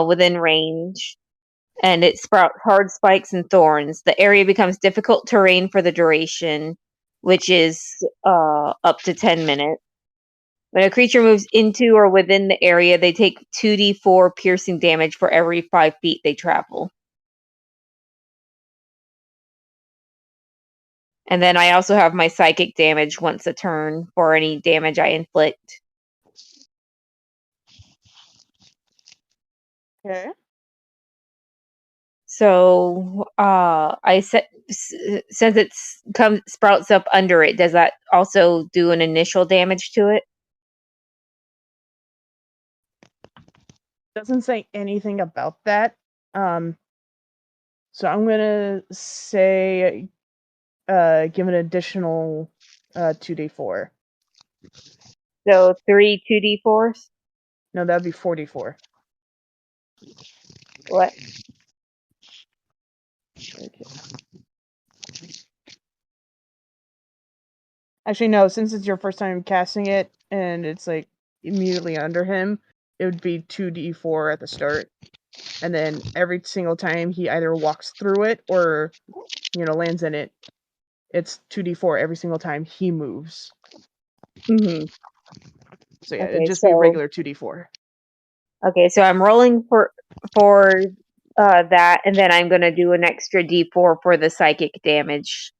within range, and it sprouts hard spikes and thorns. The area becomes difficult terrain for the duration, which is up to 10 minutes. When a creature moves into or within the area, they take 2d4 piercing damage for every 5 feet they travel. And then I also have my psychic damage once a turn for any damage I inflict. Okay. So, since it sprouts up under it, does that also do an initial damage to it? Doesn't say anything about that. So I'm gonna say give an additional 2d4. So 3 2d4s? No, that'd be 44. What? Okay. Actually, no, since it's your first time casting it and it's like immediately under him, it would be 2d4 at the start. And then every single time he either walks through it or, lands in it, it's 2d4 every single time he moves. Mm-hmm. So yeah, Okay, it'd just be regular 2d4. Okay, so I'm rolling for that, and then I'm gonna do an extra d4 for the psychic damage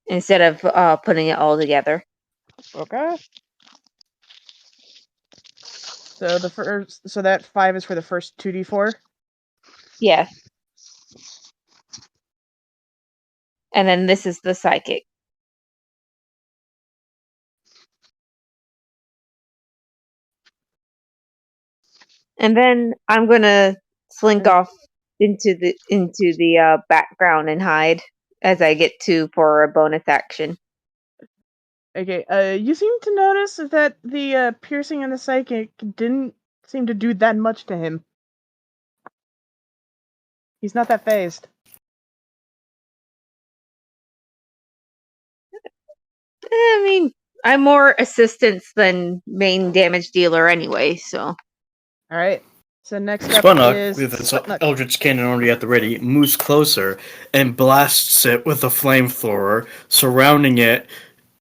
instead of putting it all together. Okay. So that 5 is for the first 2d4. Yeah. And then this is the psychic. And then I'm gonna slink off into the background and hide as I get to for a bonus action. Okay. You seem to notice that the piercing and the psychic didn't seem to do that much to him. He's not that phased. I mean, I'm more assistance than main damage dealer anyway, so. Alright. So next up Spunnock, is with its Sputnik. Eldritch Cannon already at the ready, moves closer and blasts it with a flamethrower, surrounding it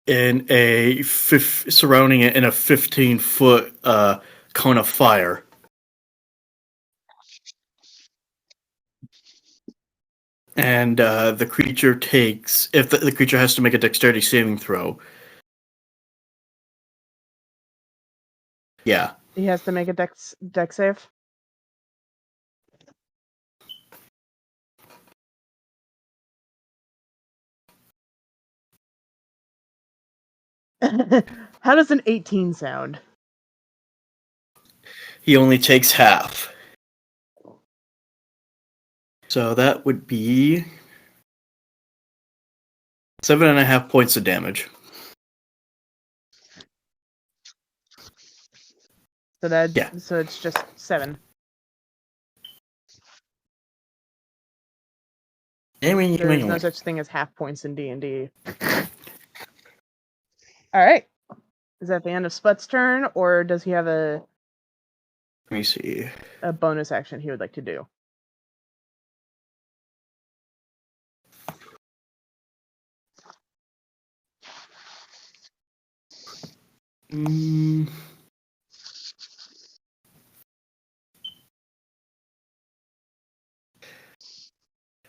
in a 15-foot cone of fire. And the creature takes, if the creature has to make a dexterity saving throw. Yeah. He has to make a dex save. How does an 18 sound? He only takes half. So that would be 7.5 points of damage. So that Yeah. so it's just 7. There's no such thing as half points in D&D. All right. Is that the end of Sput's turn, or does he have Let me see. a bonus action he would like to do?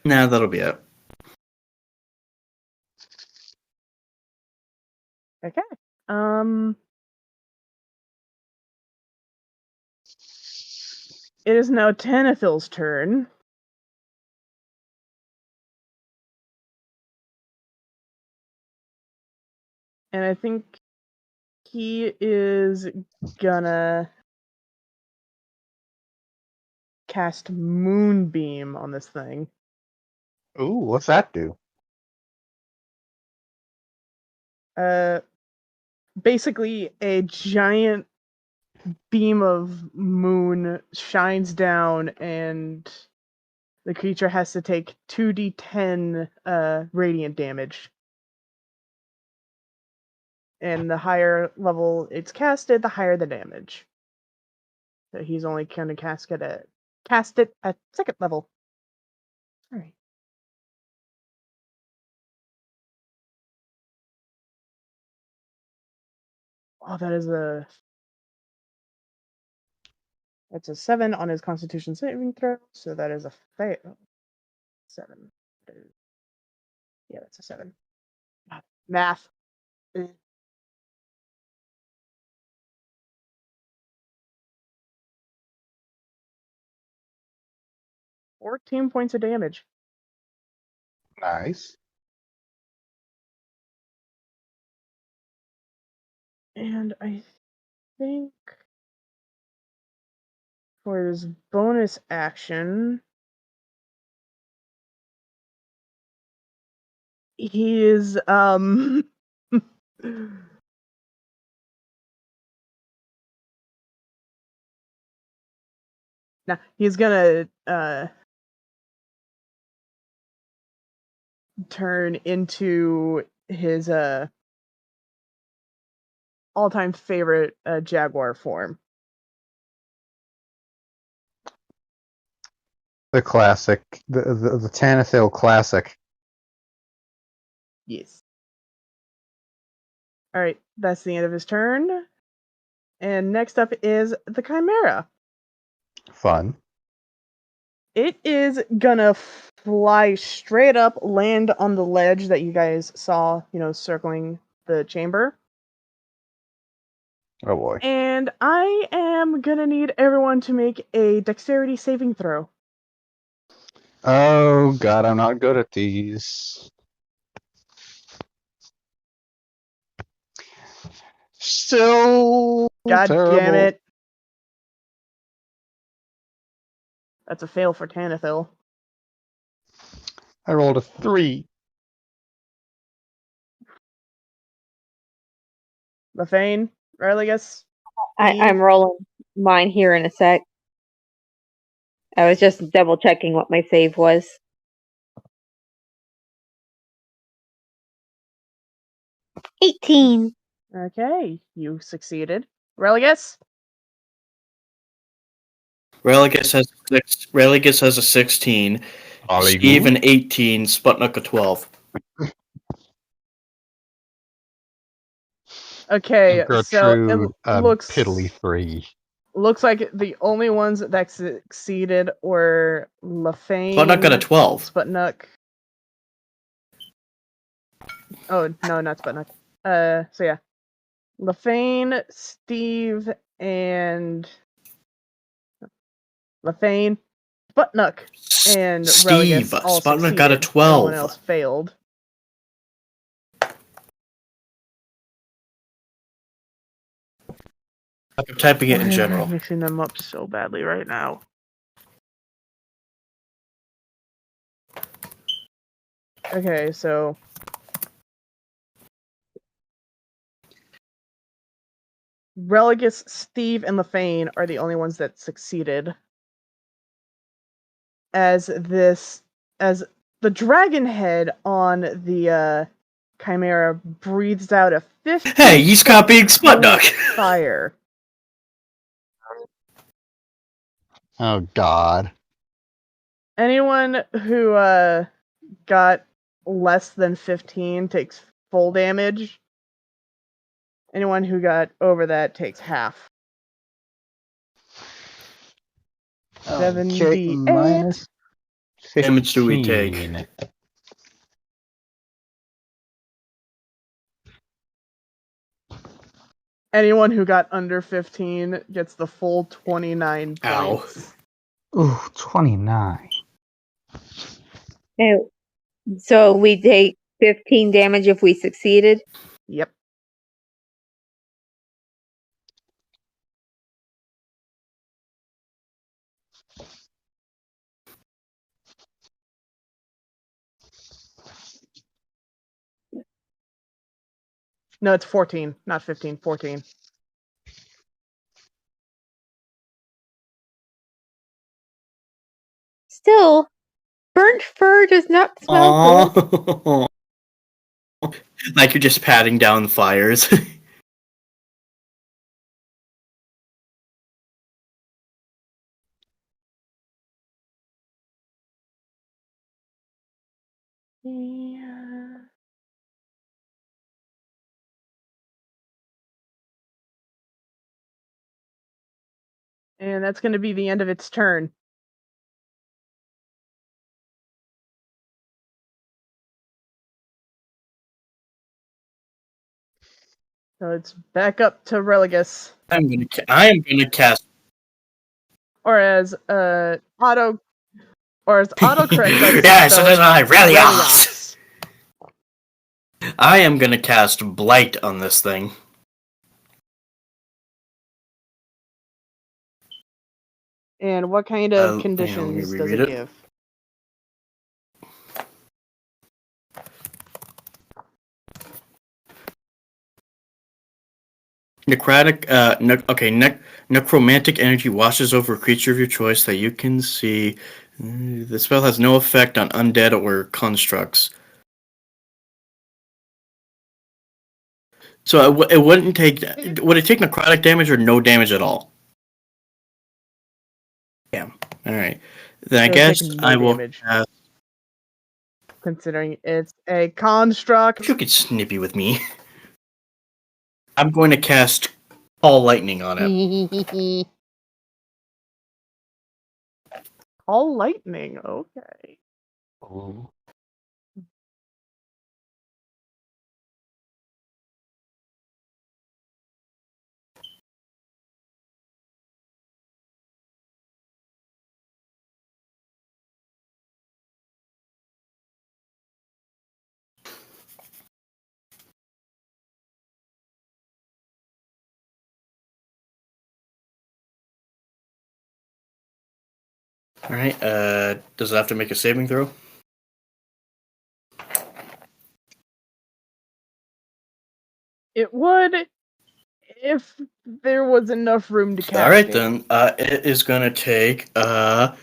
Nah, that'll be it. Okay. It is now Tanithil's turn. And I think he is gonna cast Moonbeam on this thing. Ooh, what's that do? Basically a giant beam of moon shines down, and the creature has to take 2d10 radiant damage. And the higher level it's casted, the higher the damage. So he's only going to cast it at second level. All right. Oh, that's a 7 on his Constitution saving throw, so that is a fail. 7. Yeah, that's a 7. Math. 14 points of damage. Nice. And I think for his bonus action, he is now he's gonna turn into his all-time favorite jaguar form. The classic, the Tanithil classic. Yes. All right, that's the end of his turn. And next up is the Chimera. Fun. It is gonna fly straight up, land on the ledge that you guys saw, circling the chamber. Oh boy. And I am gonna need everyone to make a dexterity saving throw. Oh god, I'm not good at these. Still God terrible. damn it. That's a fail for Tanithil. I rolled a 3. Lefane, Religus. I'm rolling mine here in a sec. I was just double checking what my save was. 18. Okay, you succeeded. Religus? Religus has a 16. Steve an 18. Sputnik a 12. Okay, so Gertrude, it looks piddly 3. Looks like the only ones that succeeded were Lafane, Sputnik got a 12. Sputnik. Oh no, not Sputnik. So yeah, Lafane, Steve, and Lafane, Sputnik, and Steve. Religus all Sputnik got a succeeded. 12. Everyone else failed. I'm typing it in Why am I general. mixing them up so badly right now? Okay, so Religus, Steve, and Lafane are the only ones that succeeded. As the dragon head on the Chimera breathes out a 50 Hey, he's copying Sputnik. fire. Oh God. Anyone who got less than 15 takes full damage. Anyone who got over that takes half. 7d8. Minus 15. Damage do we take? Anyone who got under 15 gets the full 29 Ow. points. Ooh, 29. Oh, so we take 15 damage if we succeeded? Yep. No, it's 14, not 15, 14. Still, burnt fur does not smell good. Aww. Like you're just patting down the fires. Yeah. And that's going to be the end of its turn. So it's back up to Religus. I am gonna cast. Or as autocorrect likes to Yes, spell it is it, I, Relios. Relios. I am gonna cast Blight on this thing. And what kind of Hang on, let me conditions does reread it it. give? Necromantic energy washes over a creature of your choice that you can see. The spell has no effect on undead or constructs. So it wouldn't take. Would it take necrotic damage or no damage at all? Yeah. All right. Then I It would guess take no I will. damage. Considering it's a construct. You get snippy with me. I'm going to cast Call Lightning on it. All lightning, okay. Ooh. All right. Does it have to make a saving throw? It would if there was enough room to cast All right it. then. It is going to take 3d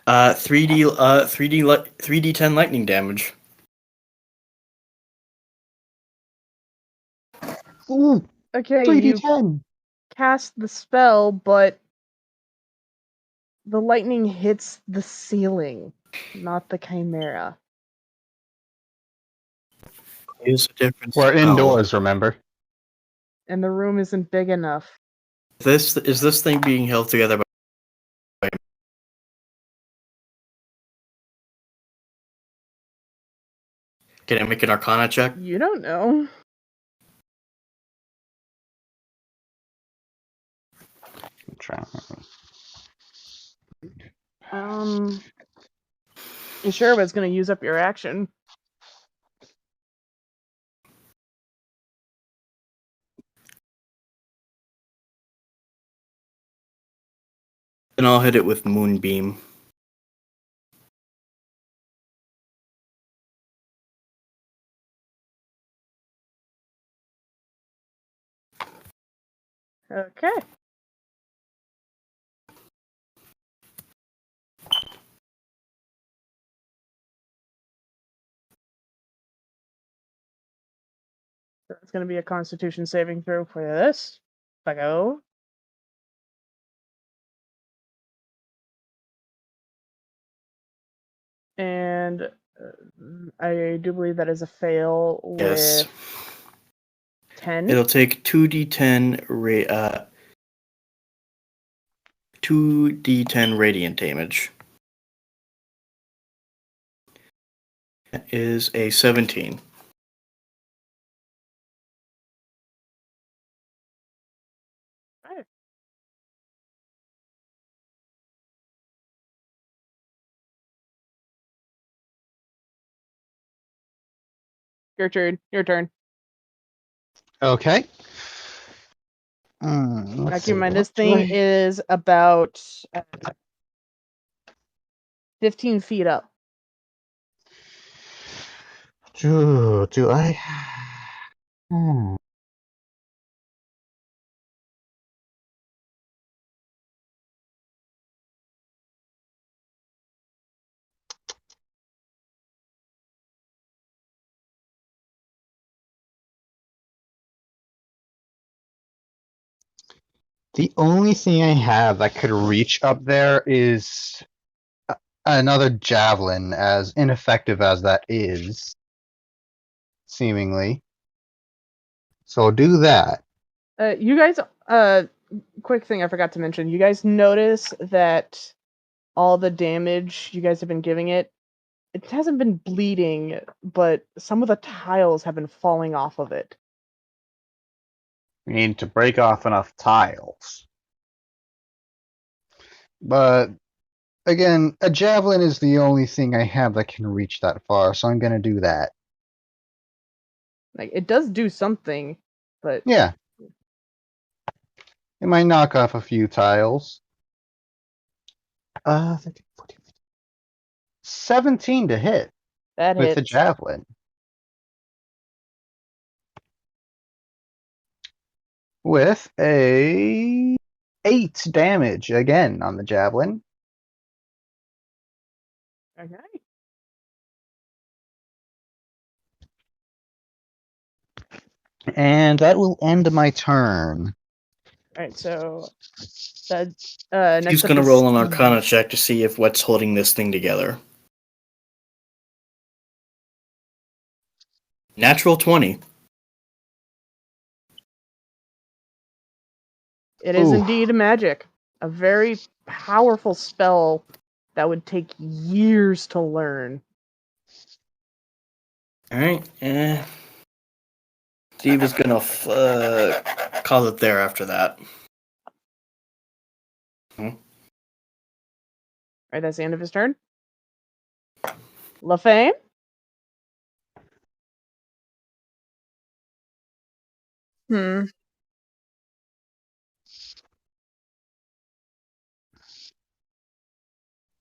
3d10 lightning damage. Ooh, Okay, 3d10. cast the spell, but the lightning hits the ceiling, not the chimera. Here's a difference. We're indoors, remember? And the room isn't big enough. Is this thing being held together by? Can I make an Arcana check? You don't know. I'm trying. You sure but it's gonna use up your action? Then I'll hit it with Moonbeam. Okay. So it's gonna be a Constitution saving throw for this. Go. And I do believe that is a fail Yes. with 10. It'll take 2d10 2d10 radiant damage. That is a 17. Right. Your turn. Okay. Now Let's keep in see. mind, What this thing do is about 15 feet up. do I? Hmm. The only thing I have that could reach up there is another javelin, as ineffective as that is, seemingly. So do that. You guys, quick thing I forgot to mention. You guys notice that all the damage you guys have been giving it hasn't been bleeding, but some of the tiles have been falling off of it. We need to break off enough tiles. But again, a javelin is the only thing I have that can reach that far, so I'm gonna do that. Like, it does do something, but Yeah. It might knock off a few tiles. 13, 14, 15. 17 to hit that with the hits. javelin. With a 8 damage again on the javelin. Okay. And that will end my turn. Alright, so that next He's up gonna is roll an Steve. Arcana check to see if what's holding this thing together. Natural 20. It is Ooh. indeed a magic. A very powerful spell that would take years to learn. Alright, Steve is gonna call it there after that. Alright, that's the end of his turn. LaFame?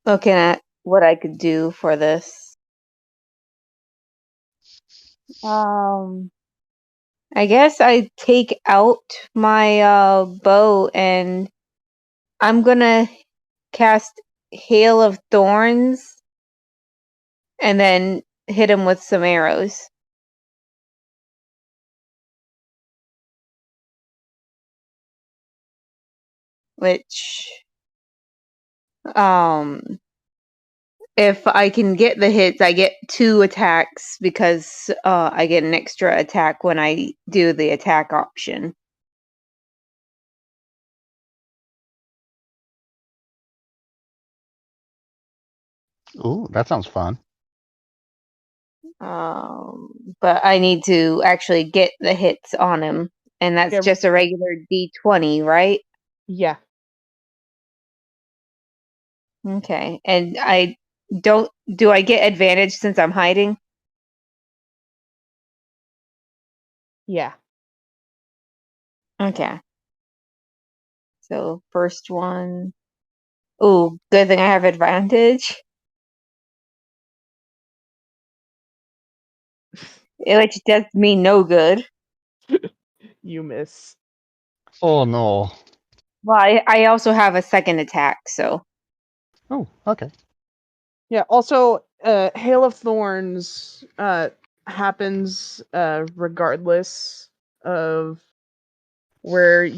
Looking at what I could do for this. I guess I take out my bow and I'm gonna cast Hail of Thorns and then hit him with some arrows. which if I can get the hits, I get 2 attacks because I get an extra attack when I do the attack option. Ooh, that sounds fun. But I need to actually get the hits on him, and that's Yeah. just a regular D20, right? Yeah. Okay, and I don't. Do I get advantage since I'm hiding? Yeah. Okay. So first one. Ooh, good thing I have advantage. Which does me no good. You miss. Oh no. Well, I also have a second attack, so Oh, okay. Yeah. Also, Hail of Thorns happens regardless of where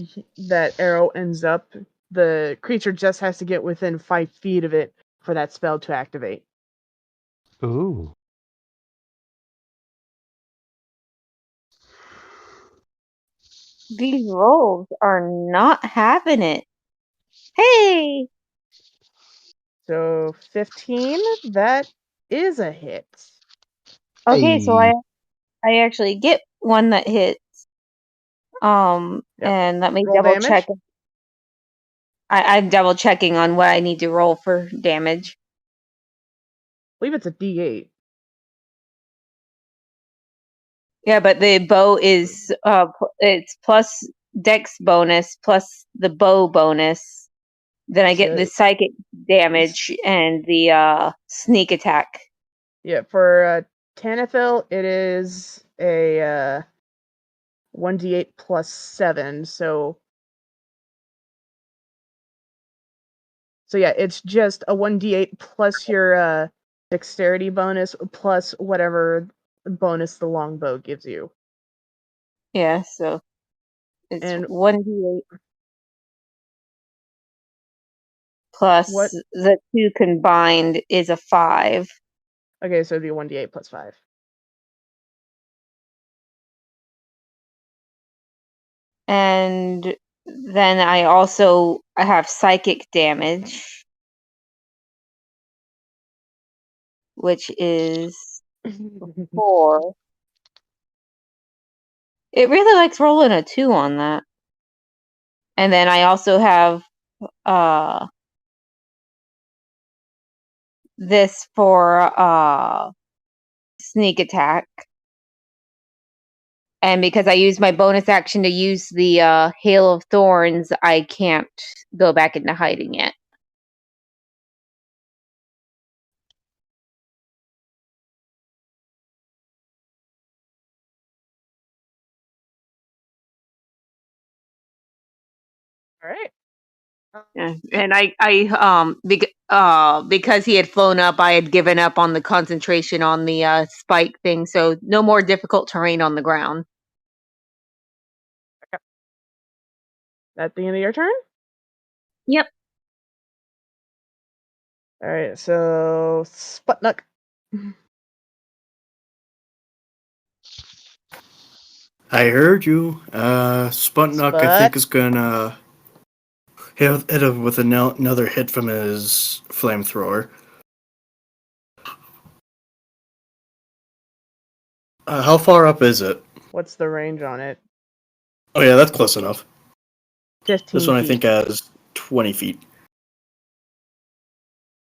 that arrow ends up. The creature just has to get within 5 feet of it for that spell to activate. Ooh. these rolls are not having it. Hey! So 15, that is a hit. Okay, so Hey. I actually get one that hits. Yep. And let me Roll double damage. check. I'm double checking on what I need to roll for damage. I believe it's a D8. Yeah, but the bow is it's plus dex bonus plus the bow bonus. Then I get the So, psychic damage and the sneak attack. yeah, for Tanithil, it is a 1d8 plus 7. So yeah, it's just a 1d8 plus your dexterity bonus plus whatever bonus the longbow gives you. Yeah, so it's And 1d8 plus what? the 2 combined is a 5. Okay, so the 1d8 plus 5. And then I have psychic damage, which is 4. It really likes rolling a 2 on that. And then I also have this for sneak attack. And because I used my bonus action to use the Hail of Thorns, I can't go back into hiding yet. All right. Yeah. And because he had flown up, I had given up on the concentration on the spike thing, so no more difficult terrain on the ground. At the end of your turn? Yep. All right, so Sputnik. I heard you. Sputnik, I think, is gonna hit him with another hit from his flamethrower. How far up is it? What's the range on it? Oh yeah, that's close enough. 15 This one I feet. think has 20 feet.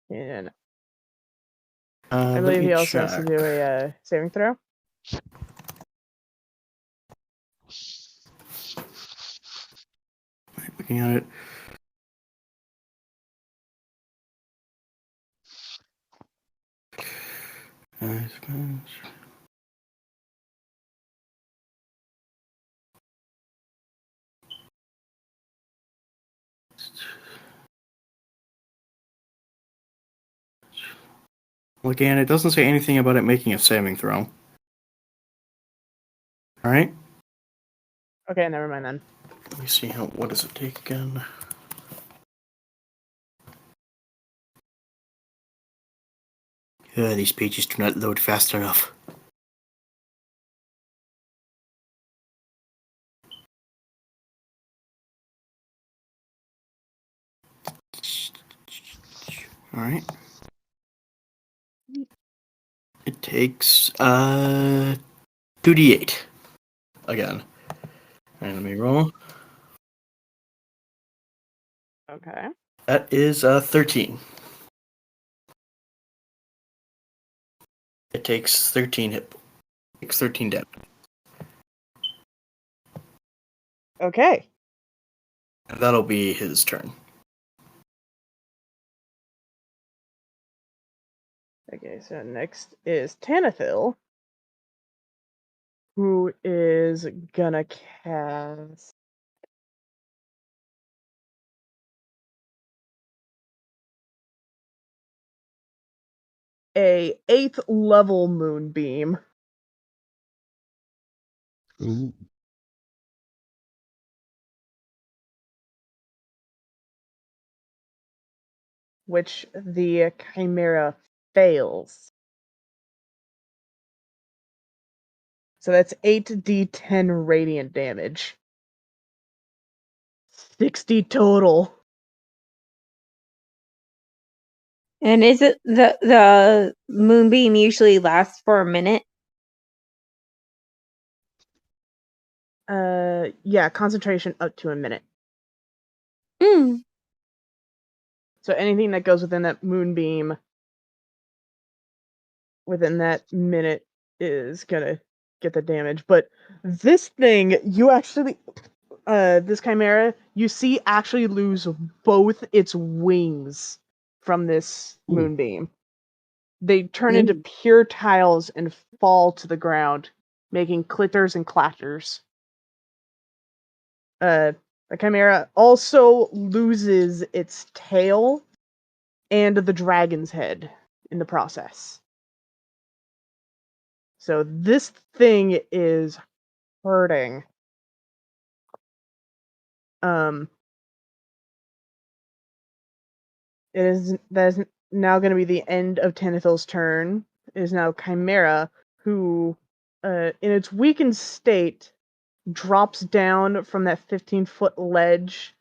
And I I believe he also has to do a saving throw. Looking at it. Well, again, it doesn't say anything about it making a saving throw. Alright. Okay, never mind then. Let me see what does it take again? These pages do not load fast enough. Alright. It takes 2d8 again. And let me roll. Okay. That is 13. It takes 13 hit. Takes 13 damage. Okay. And that'll be his turn. Okay, so next is Tanathil, who is gonna cast a 8th level moonbeam. Ooh. Which the Chimera fails. So that's 8d10 radiant damage. 60 total. And is it the moonbeam usually lasts for a minute? Yeah, concentration up to a minute. Mm. So anything that goes within that moonbeam within that minute is gonna get the damage. But this thing, you actually, this Chimera, you see actually lose both its wings from this Ooh. moonbeam. They turn into pure tiles and fall to the ground, making clitters and clatters. The Chimera also loses its tail and the dragon's head in the process. So this thing is hurting. That is now going to be the end of Tanithil's turn. It is now Chimera, who, in its weakened state, drops down from that 15-foot ledge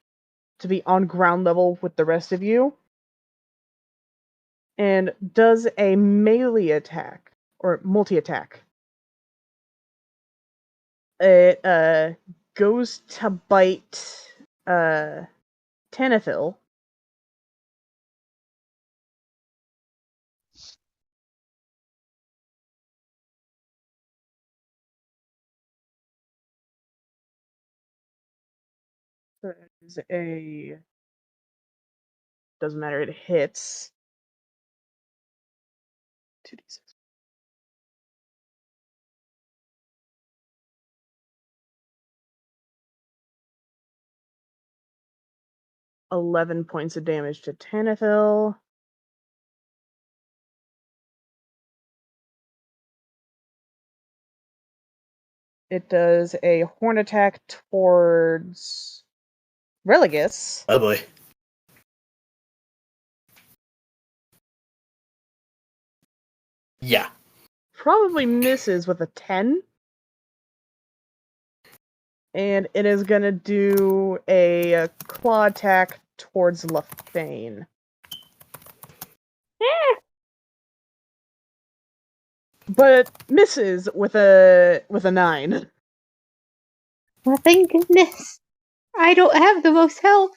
to be on ground level with the rest of you, and does a melee attack, or multi-attack. It goes to bite Tanithil. Is a doesn't matter, it hits. 2d6. 11 points of damage to Tanithil. It does a horn attack towards Religus. Oh boy. Yeah. Probably misses with a 10. And it is going to do a claw attack towards Lafane. But misses with a 9. Well, thank goodness. I don't have the most health.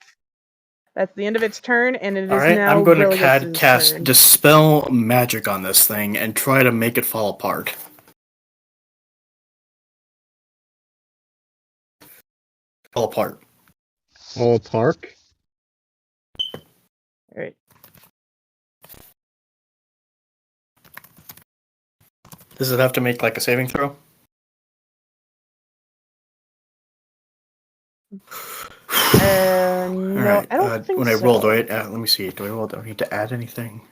That's the end of its turn, and it is Alright, now I'm going to Religus's cast turn. Dispel Magic on this thing and try to make it fall apart. Fall apart. All park. Alright. Does it have to make like a saving throw? No, Alright, I don't think when so. I roll, do I, let me see, do I roll, do I need to add anything?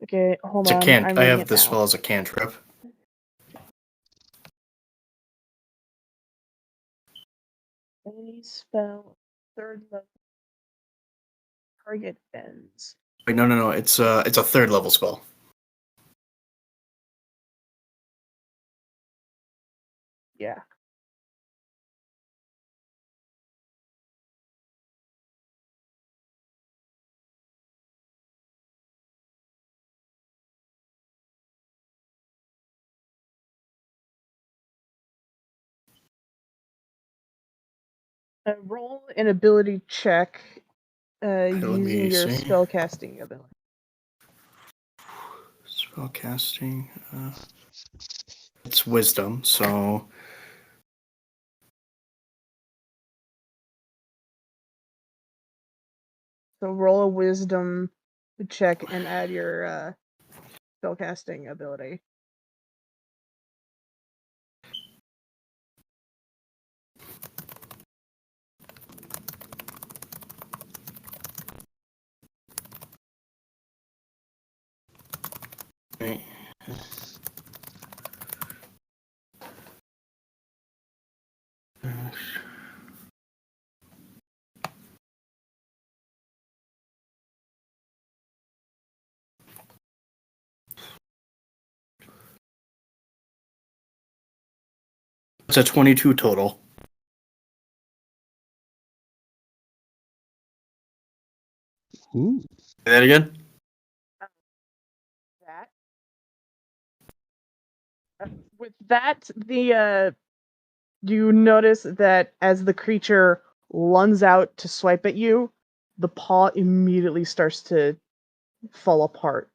Okay, hold It's a on. can. I'm I reading have it this now. spell as a cantrip. Any spell, 3rd level target ends. Wait, no. It's a 3rd level spell. Yeah. Roll an ability check using your see. spellcasting ability. Spellcasting. It's wisdom, so. So roll a wisdom check and add your spellcasting ability. Right. It's a 22 total. Ooh. Say that again? With that, you notice that as the creature lunges out to swipe at you, the paw immediately starts to fall apart.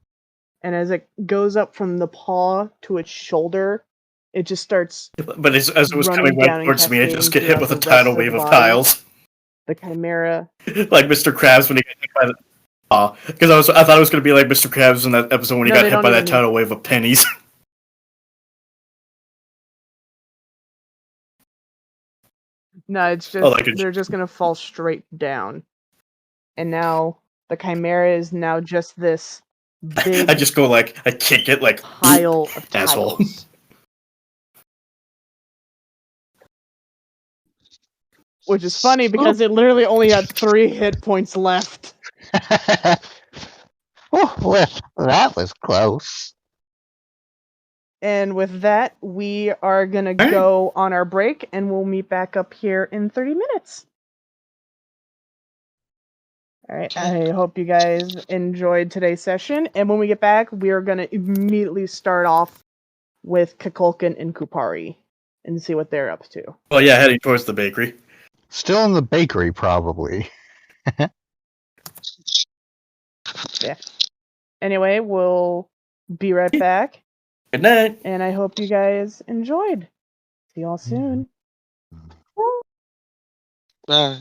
And as it goes up from the paw to its shoulder, it just starts But as it was running coming right down and towards me, I just cascading get hit throughout with a the rest tidal of the wave of body. tiles. The chimera. Like Mr. Krabs when he got hit by the. Because I thought it was going to be like Mr. Krabs in that episode when he No, got they hit don't by that even- tidal wave of pennies. No, it's just like a- they're just gonna fall straight down. And now the chimera is now just this big I just go like, I kick it like, pile of asshole. tiles. Which is funny because it literally only had 3 hit points left. Oh, well, that was close. And with that, we are gonna Alright. go on our break and we'll meet back up here in 30 minutes. Alright, I hope you guys enjoyed today's session. And when we get back, we are gonna immediately start off with Kukulkan and Kupari and see what they're up to. Well, yeah, heading towards the bakery. Still in the bakery, probably. Anyway, we'll be right back. Good night. And I hope you guys enjoyed. See y'all soon. Bye.